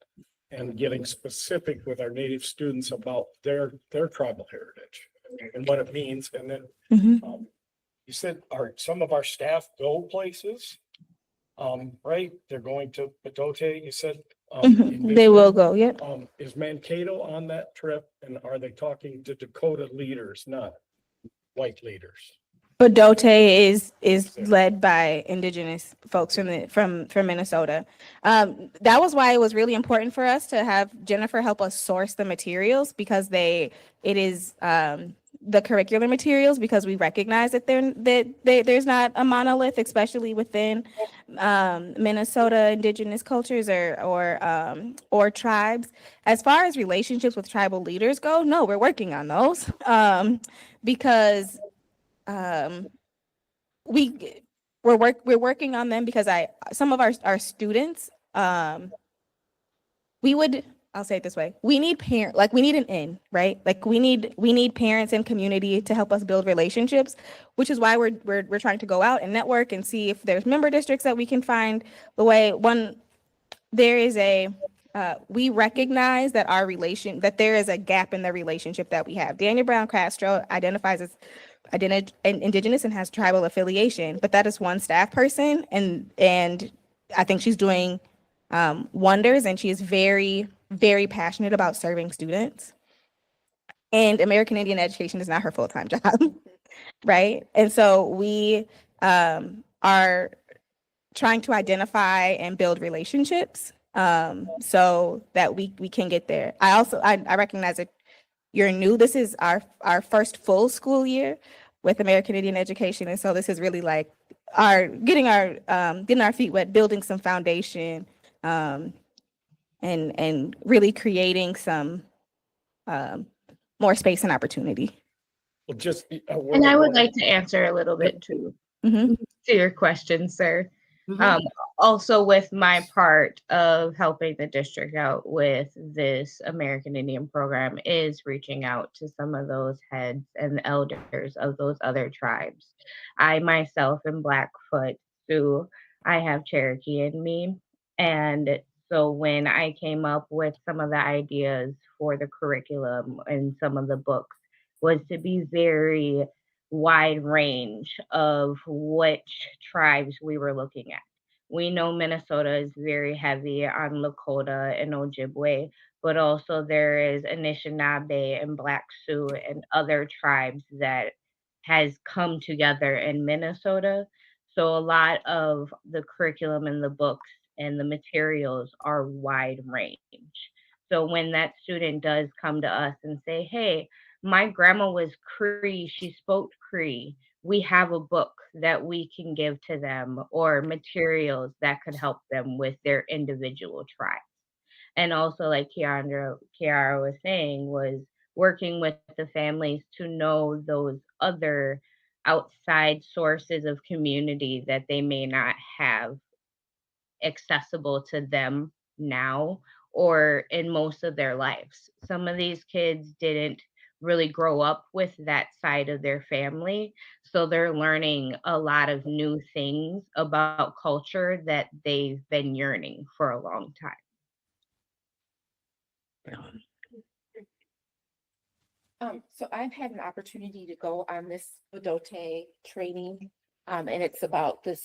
and getting specific with our Native students about their tribal heritage and what it means. And then you said some of our staff go places, right? They're going to Pedote, you said. They will go, yep. Is Mankato on that trip, and are they talking to Dakota leaders, not white leaders? Pedote is led by Indigenous folks from Minnesota. That was why it was really important for us to have Jennifer help us source the materials, because it is the curricular materials, because we recognize that there's not a monolith, especially within Minnesota Indigenous cultures or tribes. As far as relationships with tribal leaders go, no, we're working on those because we're working on them because some of our students I'll say it this way. We need we need an in, right? Like we need parents and community to help us build relationships, which is why we're trying to go out and network and see if there's member districts that we can find the way. We recognize that that there is a gap in the relationship that we have. Daniel Brown Castro identifies as Indigenous and has tribal affiliation, but that is one staff person, and I think she's doing wonders, and she is very very passionate about serving students. And American Indian education is not her full-time job, right? And so we are trying to identify and build relationships so that we can get there. I recognize that you're new. This is our first full school year with American Indian education. And so this is really like getting our feet wet, building some foundation, and really creating some more space and opportunity. Well, just. And I would like to answer a little bit too Mm-hmm. to your question, sir. Also with my part of helping the district out with this American Indian program is reaching out to some of those heads and elders of those other tribes. I myself am Blackfoot, Sioux. I have Cherokee in me. And so when I came up with some of the ideas for the curriculum and some of the books was to be very wide range of which tribes we were looking at. We know Minnesota is very heavy on Lakota and Ojibwe, but also there is Anishinaabe and Black Sioux and other tribes that has come together in Minnesota. So a lot of the curriculum and the books and the materials are wide range. So when that student does come to us and say, hey, my grandma was Cree, she spoke Cree, we have a book that we can give to them or materials that could help them with their individual tribes. And also like Kiara was saying, was working with the families to know those other outside sources of community that they may not have accessible to them now or in most of their lives. Some of these kids didn't really grow up with that side of their family. So they're learning a lot of new things about culture that they've been yearning for a long time. So I've had an opportunity to go on this Badote training, and it's about this.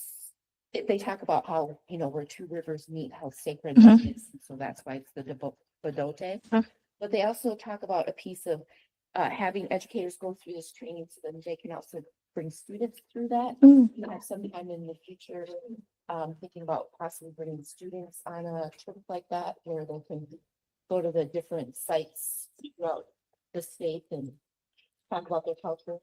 They talk about how, where two rivers meet, how sacred that is. And so that's why it's the Badote. But they also talk about a piece of having educators go through this training so that they can also bring students through that. Have sometime in the future, thinking about possibly bringing students on a trip like that where they can go to the different sites throughout the state and talk about their culture.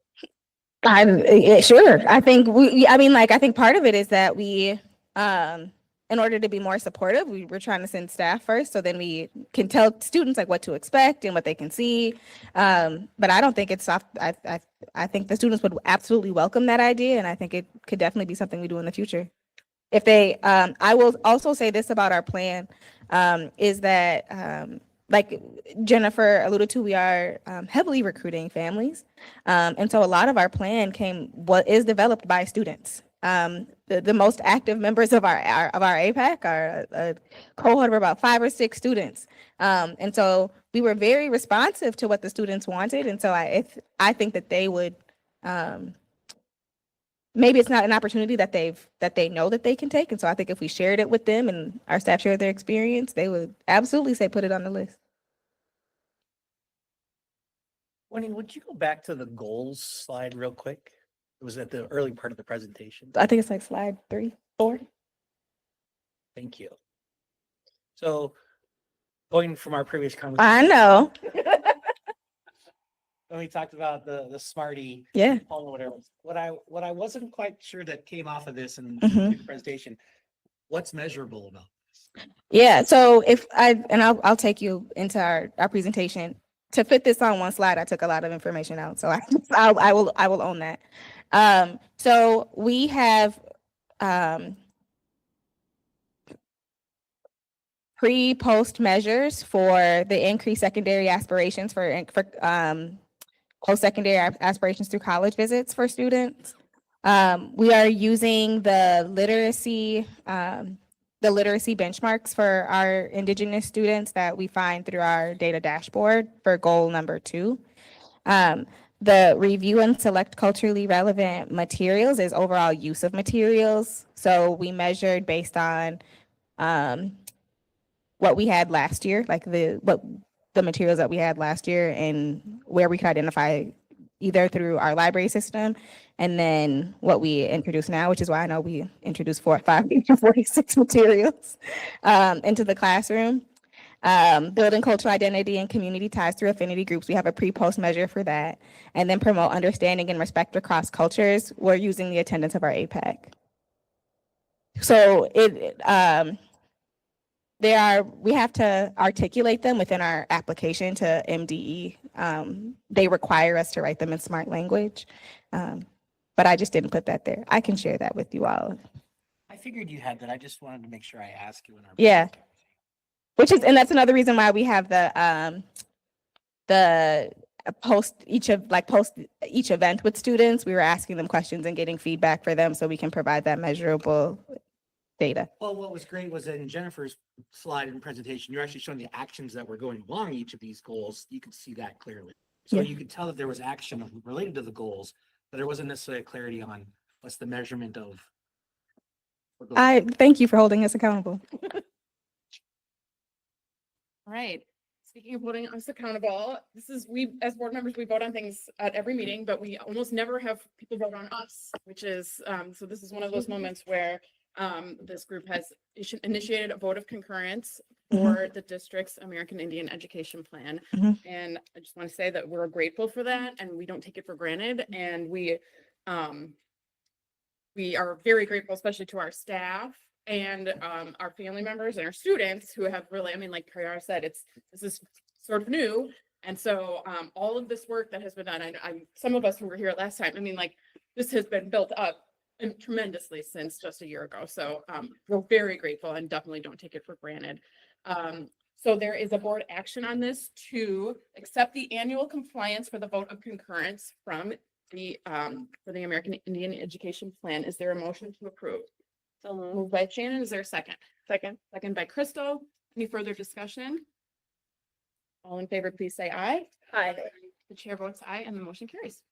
Sure. I think I think part of it is that we, in order to be more supportive, we're trying to send staff first, so then we can tell students like what to expect and what they can see. But I don't think it's soft. I think the students would absolutely welcome that idea, and I think it could definitely be something we do in the future. If they, I will also say this about our plan, is that like Jennifer alluded to, we are heavily recruiting families. And so a lot of our plan is developed by students. The most active members of our APAC are a cohort of about 5 or 6 students. And so we were very responsive to what the students wanted. And so I think that they would, maybe it's not an opportunity that they know that they can take. And so I think if we shared it with them and our staff shared their experience, they would absolutely say, put it on the list. Winnie, would you go back to the goals slide real quick? It was at the early part of the presentation. I think it's like slide 3, 4. Thank you. So going from our previous conversation. I know. When we talked about the Smarty. Yeah. Or whatever. What I wasn't quite sure that came off of this in Mhm. the presentation, what's measurable about this? Yeah. So I'll take you into our presentation. To fit this on one slide, I took a lot of information out. So I will own that. So we have pre-post measures for the increased secondary aspirations for post-secondary aspirations through college visits for students. We are using the literacy benchmarks for our Indigenous students that we find through our data dashboard for goal number 2. The review and select culturally relevant materials is overall use of materials. So we measured based on what we had last year, like the materials that we had last year and where we could identify either through our library system and then what we introduce now, which is why I know we introduced 46 materials into the classroom. Building cultural identity and community ties through affinity groups. We have a pre-post measure for that. And then promote understanding and respect across cultures. We're using the attendance of our APEC. So we have to articulate them within our application to MDE. They require us to write them in smart language. But I just didn't put that there. I can share that with you all. I figured you had that. I just wanted to make sure I asked you in our. Yeah. And that's another reason why we have the post each event with students. We were asking them questions and getting feedback for them so we can provide that measurable data. Well, what was great was that in Jennifer's slide and presentation, you're actually showing the actions that were going along each of these goals. You could see that clearly. So Yeah. you could tell that there was action related to the goals, but there wasn't necessarily clarity on what's the measurement of. I thank you for holding us accountable. All right. Speaking of holding us accountable, we, as board members, we vote on things at every meeting, but we almost never have people vote on us, which is, so this is one of those moments where this group has initiated a vote of concurrence for the district's American Indian Education Plan. And I just want to say that we're grateful for that and we don't take it for granted. And we are very grateful, especially to our staff and our family members and our students who have really, I mean, like Kayara said, this is sort of new. And so all of this work that has been done, some of us who were here last time, I mean, like this has been built up tremendously since just a year ago. So we're very grateful and definitely don't take it for granted. So there is a board action on this to accept the annual compliance for the vote of concurrence from for the American Indian Education Plan. Is there a motion to approve? So moved by Shannon. Is there a second? Second by Crystal. Any further discussion? All in favor, please say aye. Aye. The chair votes aye and the motion carries.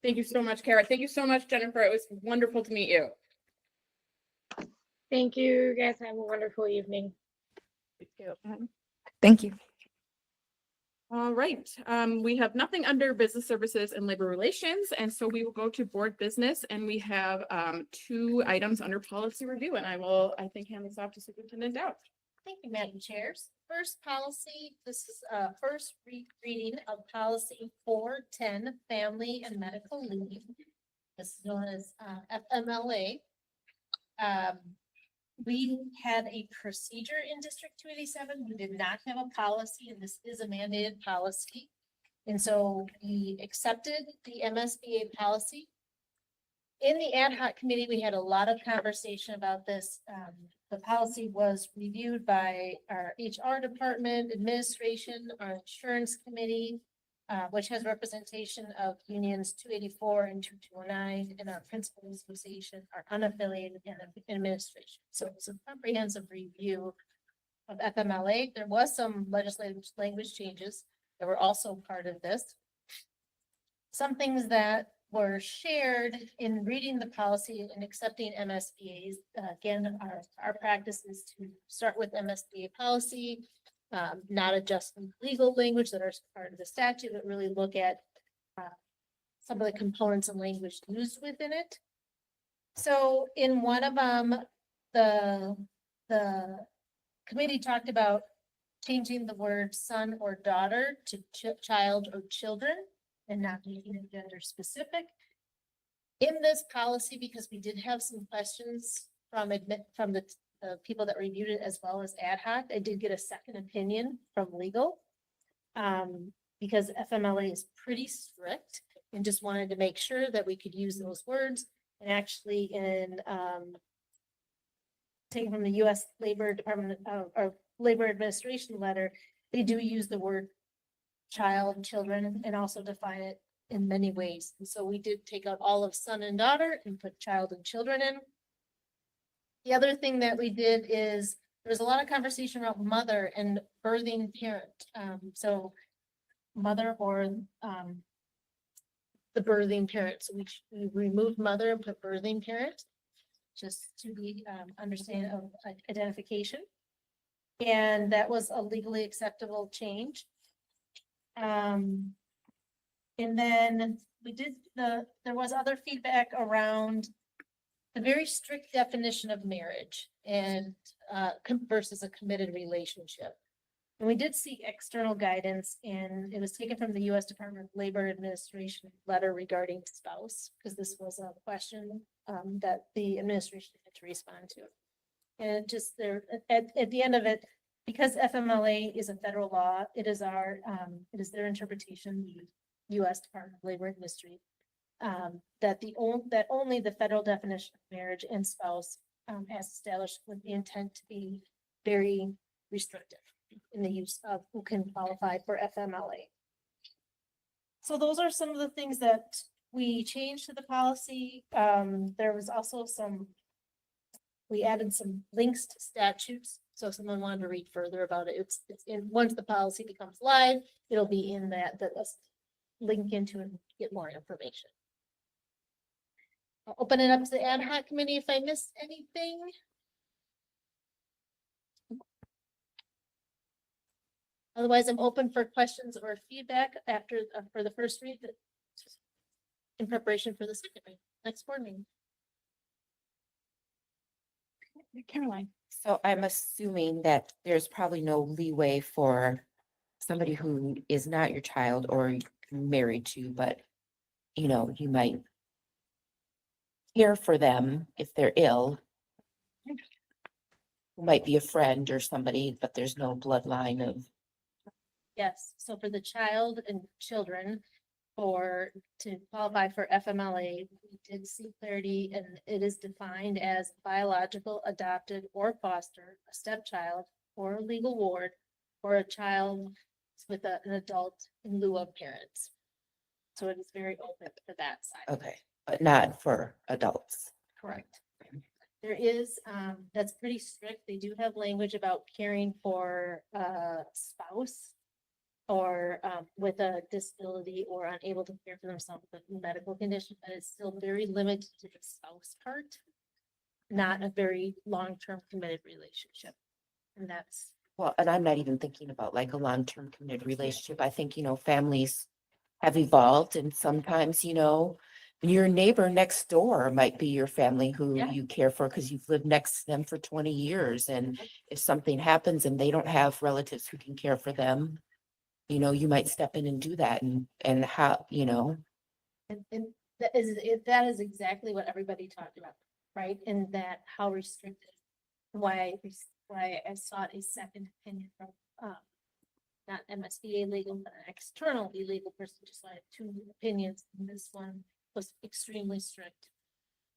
Thank you so much, Kara. Thank you so much, Jennifer. It was wonderful to meet you. Thank you. You guys have a wonderful evening. Thank you. All right, we have nothing under business services and labor relations, and so we will go to board business, and we have 2 items under policy review, and I think, hand this off to Superintendent Dowd. Thank you, Madam Chairs. First policy, this is first reading of policy 410, family and medical leave. This is known as FMLA. We had a procedure in District 287. We did not have a policy, and this is a mandated policy. And so we accepted the MSBA policy. In the ad hoc committee, we had a lot of conversation about this. The policy was reviewed by our HR department, administration, our insurance committee, which has representation of unions 284 and 2209, and our principal association, our unaffiliated and administration. So it's a comprehensive review of FMLA. There was some legislative language changes that were also part of this. Some things that were shared in reading the policy and accepting MSBA's. Again, our practice is to start with MSBA policy, not adjust legal language that are part of the statute, but really look at some of the components and language used within it. So in one of them, the committee talked about changing the word son or daughter to child or children and not making it gender specific. In this policy, because we did have some questions from the people that reviewed it as well as ad hoc, I did get a second opinion from legal. Because FMLA is pretty strict and just wanted to make sure that we could use those words. And actually in taken from the U.S. Labor Department or Labor Administration letter, they do use the word child, children, and also define it in many ways. And so we did take out all of son and daughter and put child and children in. The other thing that we did is there was a lot of conversation about mother and birthing parent. So mother or the birthing parent. So we removed mother and put birthing parent just to be understand of identification. And that was a legally acceptable change. And then there was other feedback around the very strict definition of marriage and versus a committed relationship. And we did see external guidance, and it was taken from the U.S. Department of Labor Administration letter regarding spouse, because this was a question that the administration had to respond to. And just there, at the end of it, because FMLA is a federal law, it is their interpretation, the U.S. Department of Labor and Industry, that only the federal definition of marriage and spouse as established with the intent to be very restrictive in the use of who can qualify for FMLA. So those are some of the things that we changed to the policy. There was also we added some links to statutes. So if someone wanted to read further about it, it's in, once the policy becomes live, it'll be in that link into it and get more information. I'll open it up to the ad hoc committee if I missed anything. Otherwise, I'm open for questions or feedback after, for the first read, in preparation for the second read, next board meeting. Caroline. So I'm assuming that there's probably no leeway for somebody who is not your child or married to, but you know, you might care for them if they're ill. Who might be a friend or somebody, but there's no bloodline of. Yes, so for the child and children, to qualify for FMLA, we did see clarity, and it is defined as biological, adopted, or foster, a stepchild, or a legal ward, or a child with an adult in lieu of parents. So it is very open for that side. Okay, but not for adults. Correct. There is, that's pretty strict. They do have language about caring for a spouse or with a disability or unable to care for themselves with a medical condition, but it's still very limited to the spouse part, not a very long-term committed relationship. And that's. Well, and I'm not even thinking about like a long-term committed relationship. I think, you know, families have evolved, and sometimes, you know, your neighbor next door might be your family who you care for because you've lived next to them for 20 years. And if something happens and they don't have relatives who can care for them, you know, you might step in and do that, and how, you know. And that is exactly what everybody talked about, right? And that how restricted, why I sought a second opinion from, not MSBA legal, but an external legal person, just like two opinions. And this one was extremely strict.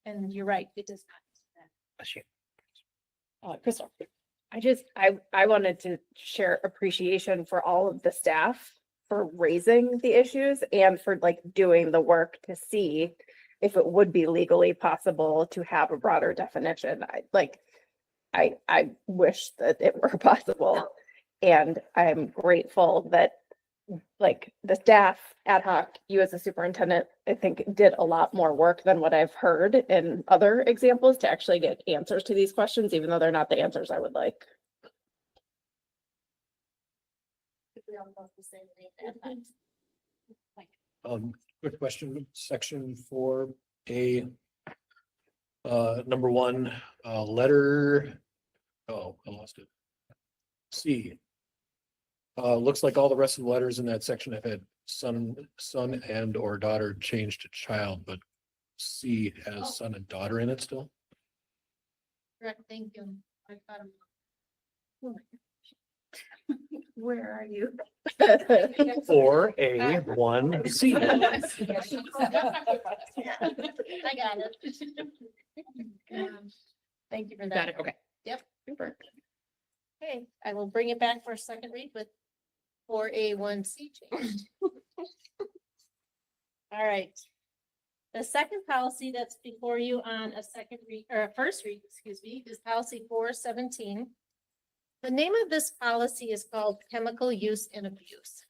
And you're right, it does not. Crystal. I wanted to share appreciation for all of the staff for raising the issues and for like doing the work to see if it would be legally possible to have a broader definition. I wish that it were possible. And I'm grateful that like the staff ad hoc, you as a superintendent, I think did a lot more work than what I've heard in other examples to actually get answers to these questions, even though they're not the answers I would like. Quick question, section 4A, number 1, letter, oh, I lost it. C. Looks like all the rest of the letters in that section have had son and or daughter changed to child, but C has son and daughter in it still. Correct, thank you. I got him. Oh my gosh. Where are you? 4A 1C. I got it. Thank you for that. Got it, okay. Yep. Super. Okay, I will bring it back for a second read with 4A1C change. All right. The second policy that's before you on a second read, or a first read, excuse me, is policy 417. The name of this policy is called chemical use and abuse.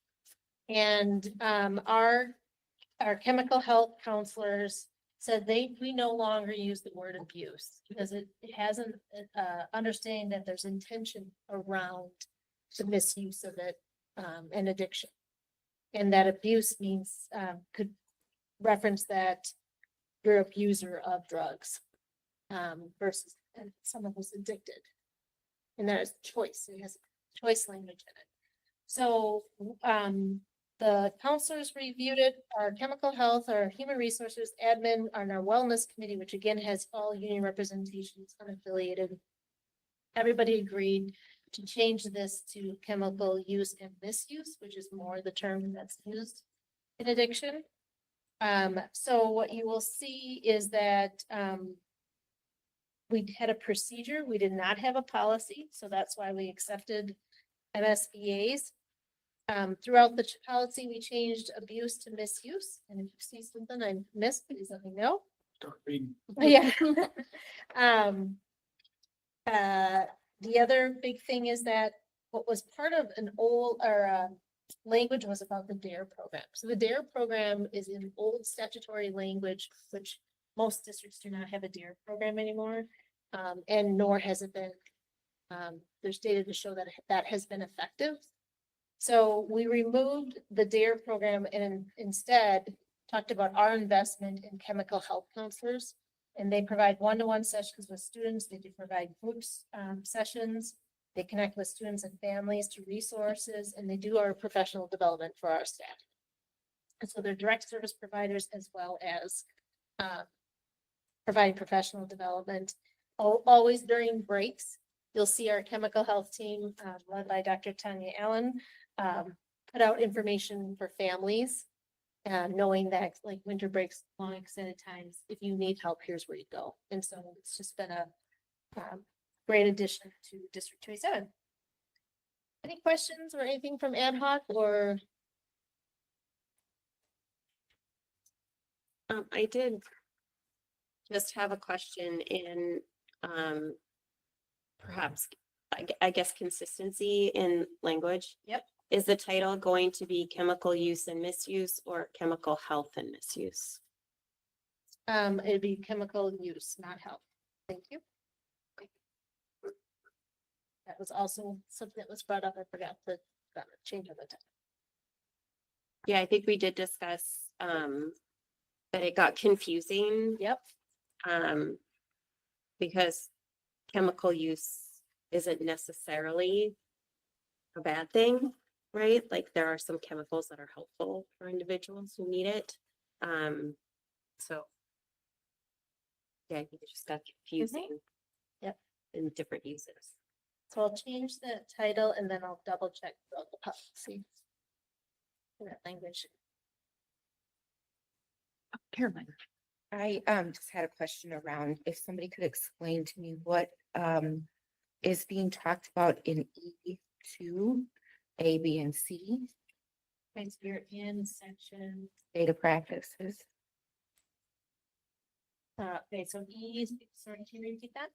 And our chemical health counselors said we no longer use the word abuse because it hasn't, understanding that there's intention around the misuse of it, and addiction. And that abuse means, could reference that you're an abuser of drugs, versus and someone who's addicted. And that is choice, it has choice language in it. So, the counselors reviewed it, our chemical health, our human resources, admin, and our wellness committee, which again has all union representations, unaffiliated. Everybody agreed to change this to chemical use and misuse, which is more the term that's used in addiction. So what you will see is that, we had a procedure, we did not have a policy, so that's why we accepted MSBA's. Throughout the policy, we changed abuse to misuse, and if you see something I missed, please let me know. Yeah. The other big thing is that what was part of an old, or, language was about the DARE program. So the DARE program is in old statutory language, which most districts do not have a DARE program anymore. And nor has it been, there's data to show that that has been effective. So we removed the DARE program and instead talked about our investment in chemical health counselors. And they provide one-to-one sessions with students. They do provide groups, sessions. They connect with students and families to resources, and they do our professional development for our staff. And so they're direct service providers as well as, providing professional development. Always during breaks, you'll see our chemical health team, led by Dr. Tanya Allen, put out information for families, knowing that like winter breaks, long extended times, if you need help, here's where you go. And so it's just been a great addition to District 27. Any questions or anything from ad hoc or? I did just have a question in, perhaps, I guess, consistency in language. Yep. Is the title going to be chemical use and misuse or chemical health and misuse? It'd be chemical use, not health. Thank you. That was also something that was brought up. I forgot to change of the title. Yeah, I think we did discuss, that it got confusing. Yep. Because chemical use isn't necessarily a bad thing, right? Like there are some chemicals that are helpful for individuals who need it. So. Yeah, I think it just got confusing. Yep. In different uses. So I'll change the title and then I'll double check throughout the policy. In that language. Caroline. I just had a question around if somebody could explain to me what is being talked about in E2, A, B, and C, Thanks, you're in section. data practices. Okay, so E, sorry, can you repeat that?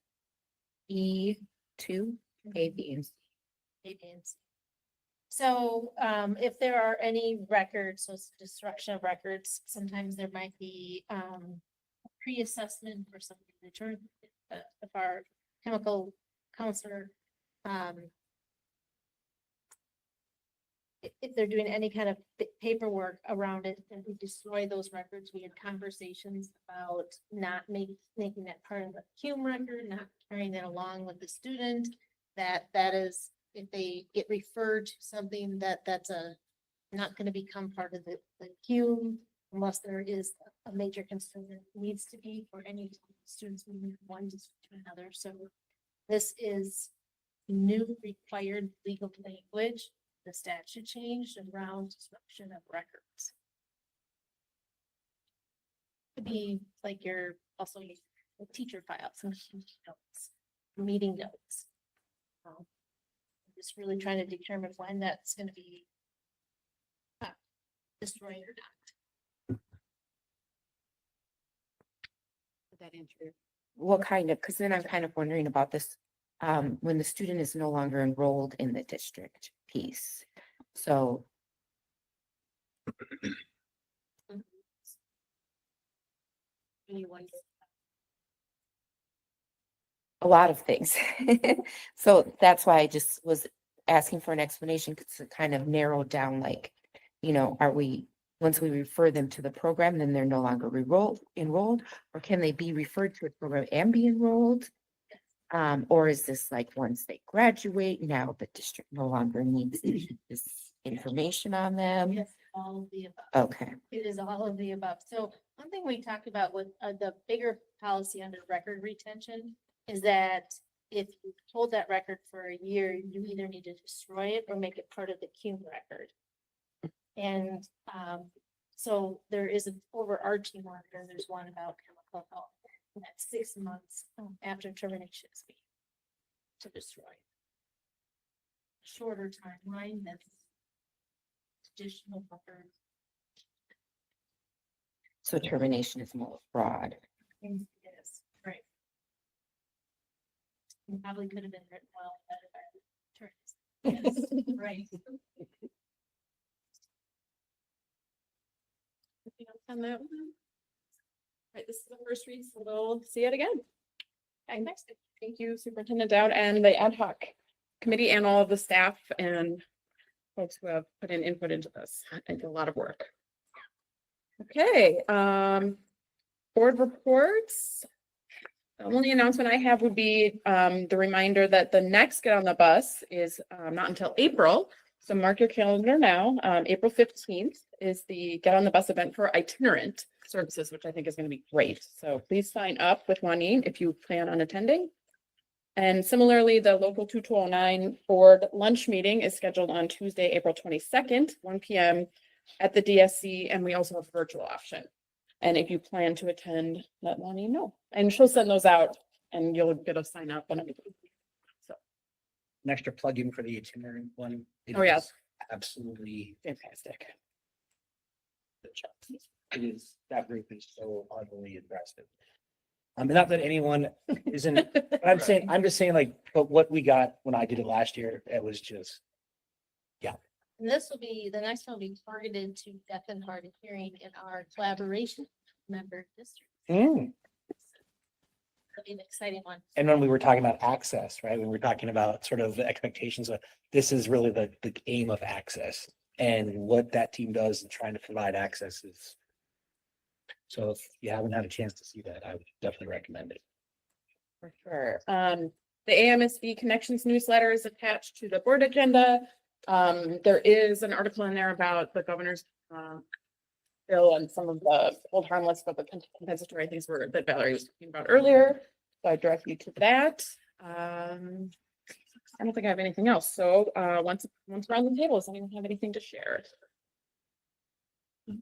E2, A, B, and C. A, B, and C. So, if there are any records, so it's destruction of records, sometimes there might be, pre-assessment for something return. If our chemical counselor, if they're doing any kind of paperwork around it and we destroy those records, we had conversations about not making that part of the CUME record, not carrying that along with the student. That is, if they get referred to something that's not going to become part of the CUME unless there is a major concern that needs to be for any students moving from one district to another. So this is new required legal language. The statute changed around destruction of records. Could be like your, also your teacher files and notes, meeting notes. Just really trying to determine when that's going to be destroyed or not. Did that answer? What kind of, because then I'm kind of wondering about this, when the student is no longer enrolled in the district piece. So. A lot of things. So that's why I just was asking for an explanation to kind of narrow down, like, are we, once we refer them to the program, then they're no longer enrolled, or can they be referred to a program and be enrolled? Or is this like once they graduate, now the district no longer needs this information on them? Yes, all of the above. Okay, It is all of the above. So one thing we talked about with the bigger policy under record retention is that if you hold that record for a year, you either need to destroy it or make it part of the CUNY record. And so there is an overarching one, and there's one about chemical health. And that's 6 months after termination speed to destroy. Shorter timeline, that's additional record. so termination is more broad. Yes, right. It probably could have been written well, better by attorneys. Yes, right. Anything else on that one? Right, this is the first read, so we'll see it again. Okay, next, thank you Superintendent Dowd and the ad hoc committee and all of the staff and folks who have put in input into this. I think a lot of work. Okay, board reports. The only announcement I have would be the reminder that the next Get on the Bus is not until April. So mark your calendar now. April 15th is the Get on the Bus event for itinerant services, which I think is going to be great. So please sign up with Juanine if you plan on attending. And similarly, the local 2209 board lunch meeting is scheduled on Tuesday, April 22nd, 1 p.m. at the DSC, and we also have a virtual option. And if you plan to attend, let Juanine know. And she'll send those out and you'll get a sign up and everything. So An extra plug-in for the itinerant one. It Oh, yeah. is Absolutely. fantastic. It is, that group is so utterly impressive. Not that anyone isn't, I'm just saying like, but what we got when I did it last year, it was just, And this will be, the next one will be targeted to deaf and hard of hearing in our collaboration member district. It'll be an exciting one. and when we were talking about access, right, when we were talking about sort of the expectations of, this is really the aim of access. And what that team does in trying to provide access is. So if you haven't had a chance to see that, I would definitely recommend it. For sure. The AMSB Connections newsletter is attached to the board agenda. There is an article in there about the governor's bill and some of the hold harmless, but the compensatory things that Valerie was talking about earlier. So I direct you to that. I don't think I have anything else. So once we're on the table, does anyone have anything to share?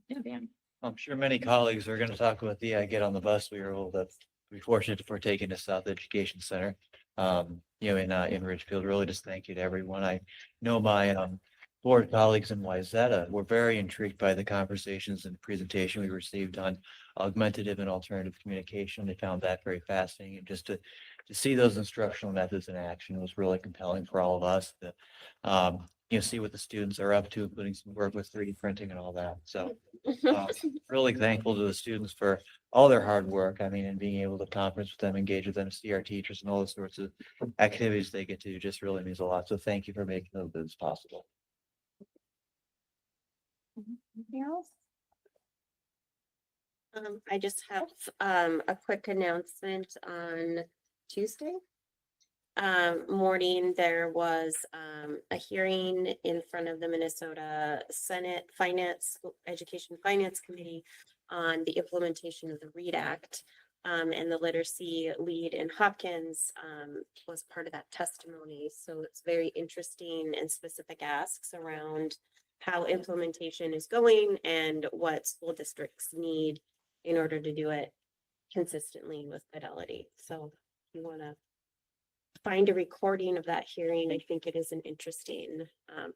Yeah, Dan. I'm sure many colleagues are going to talk about the Get on the Bus. We were able to be fortunate to partake in the South Education Center. In Ridgefield, really just thank you to everyone. I know my board colleagues in Wayzata were very intrigued by the conversations and presentation we received on augmentative and alternative communication. They found that very fascinating, and just to see those instructional methods in action was really compelling for all of us to see what the students are up to, including some work with 3D printing and all that. So really thankful to the students for all their hard work. I mean, and being able to conference with them, engage with them, see our teachers and all those sorts of activities they get to do just really means a lot. So thank you for making those things possible. Anything else? I just have a quick announcement on Tuesday. Morning, there was a hearing in front of the Minnesota Senate Education Finance Committee on the implementation of the READ Act. And the literacy lead in Hopkins was part of that testimony. So it's very interesting and specific asks around how implementation is going and what school districts need in order to do it consistently with fidelity. So if you want to find a recording of that hearing, I think it is an interesting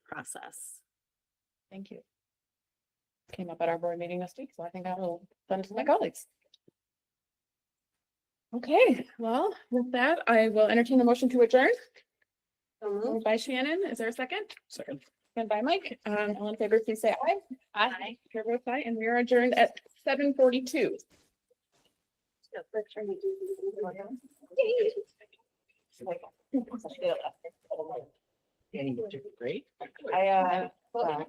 process. Thank you. Came up at our board meeting this week, so I think I will send it to my colleagues. Okay, well, with that, I will entertain a motion to adjourn. Moved by Shannon. Is there a second? Second. And by Mike. All in favor, please say aye. Aye. Chair votes aye, and we are adjourned at 7:42. Great. I, well,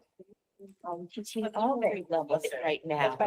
I'm teaching all grade levels right now.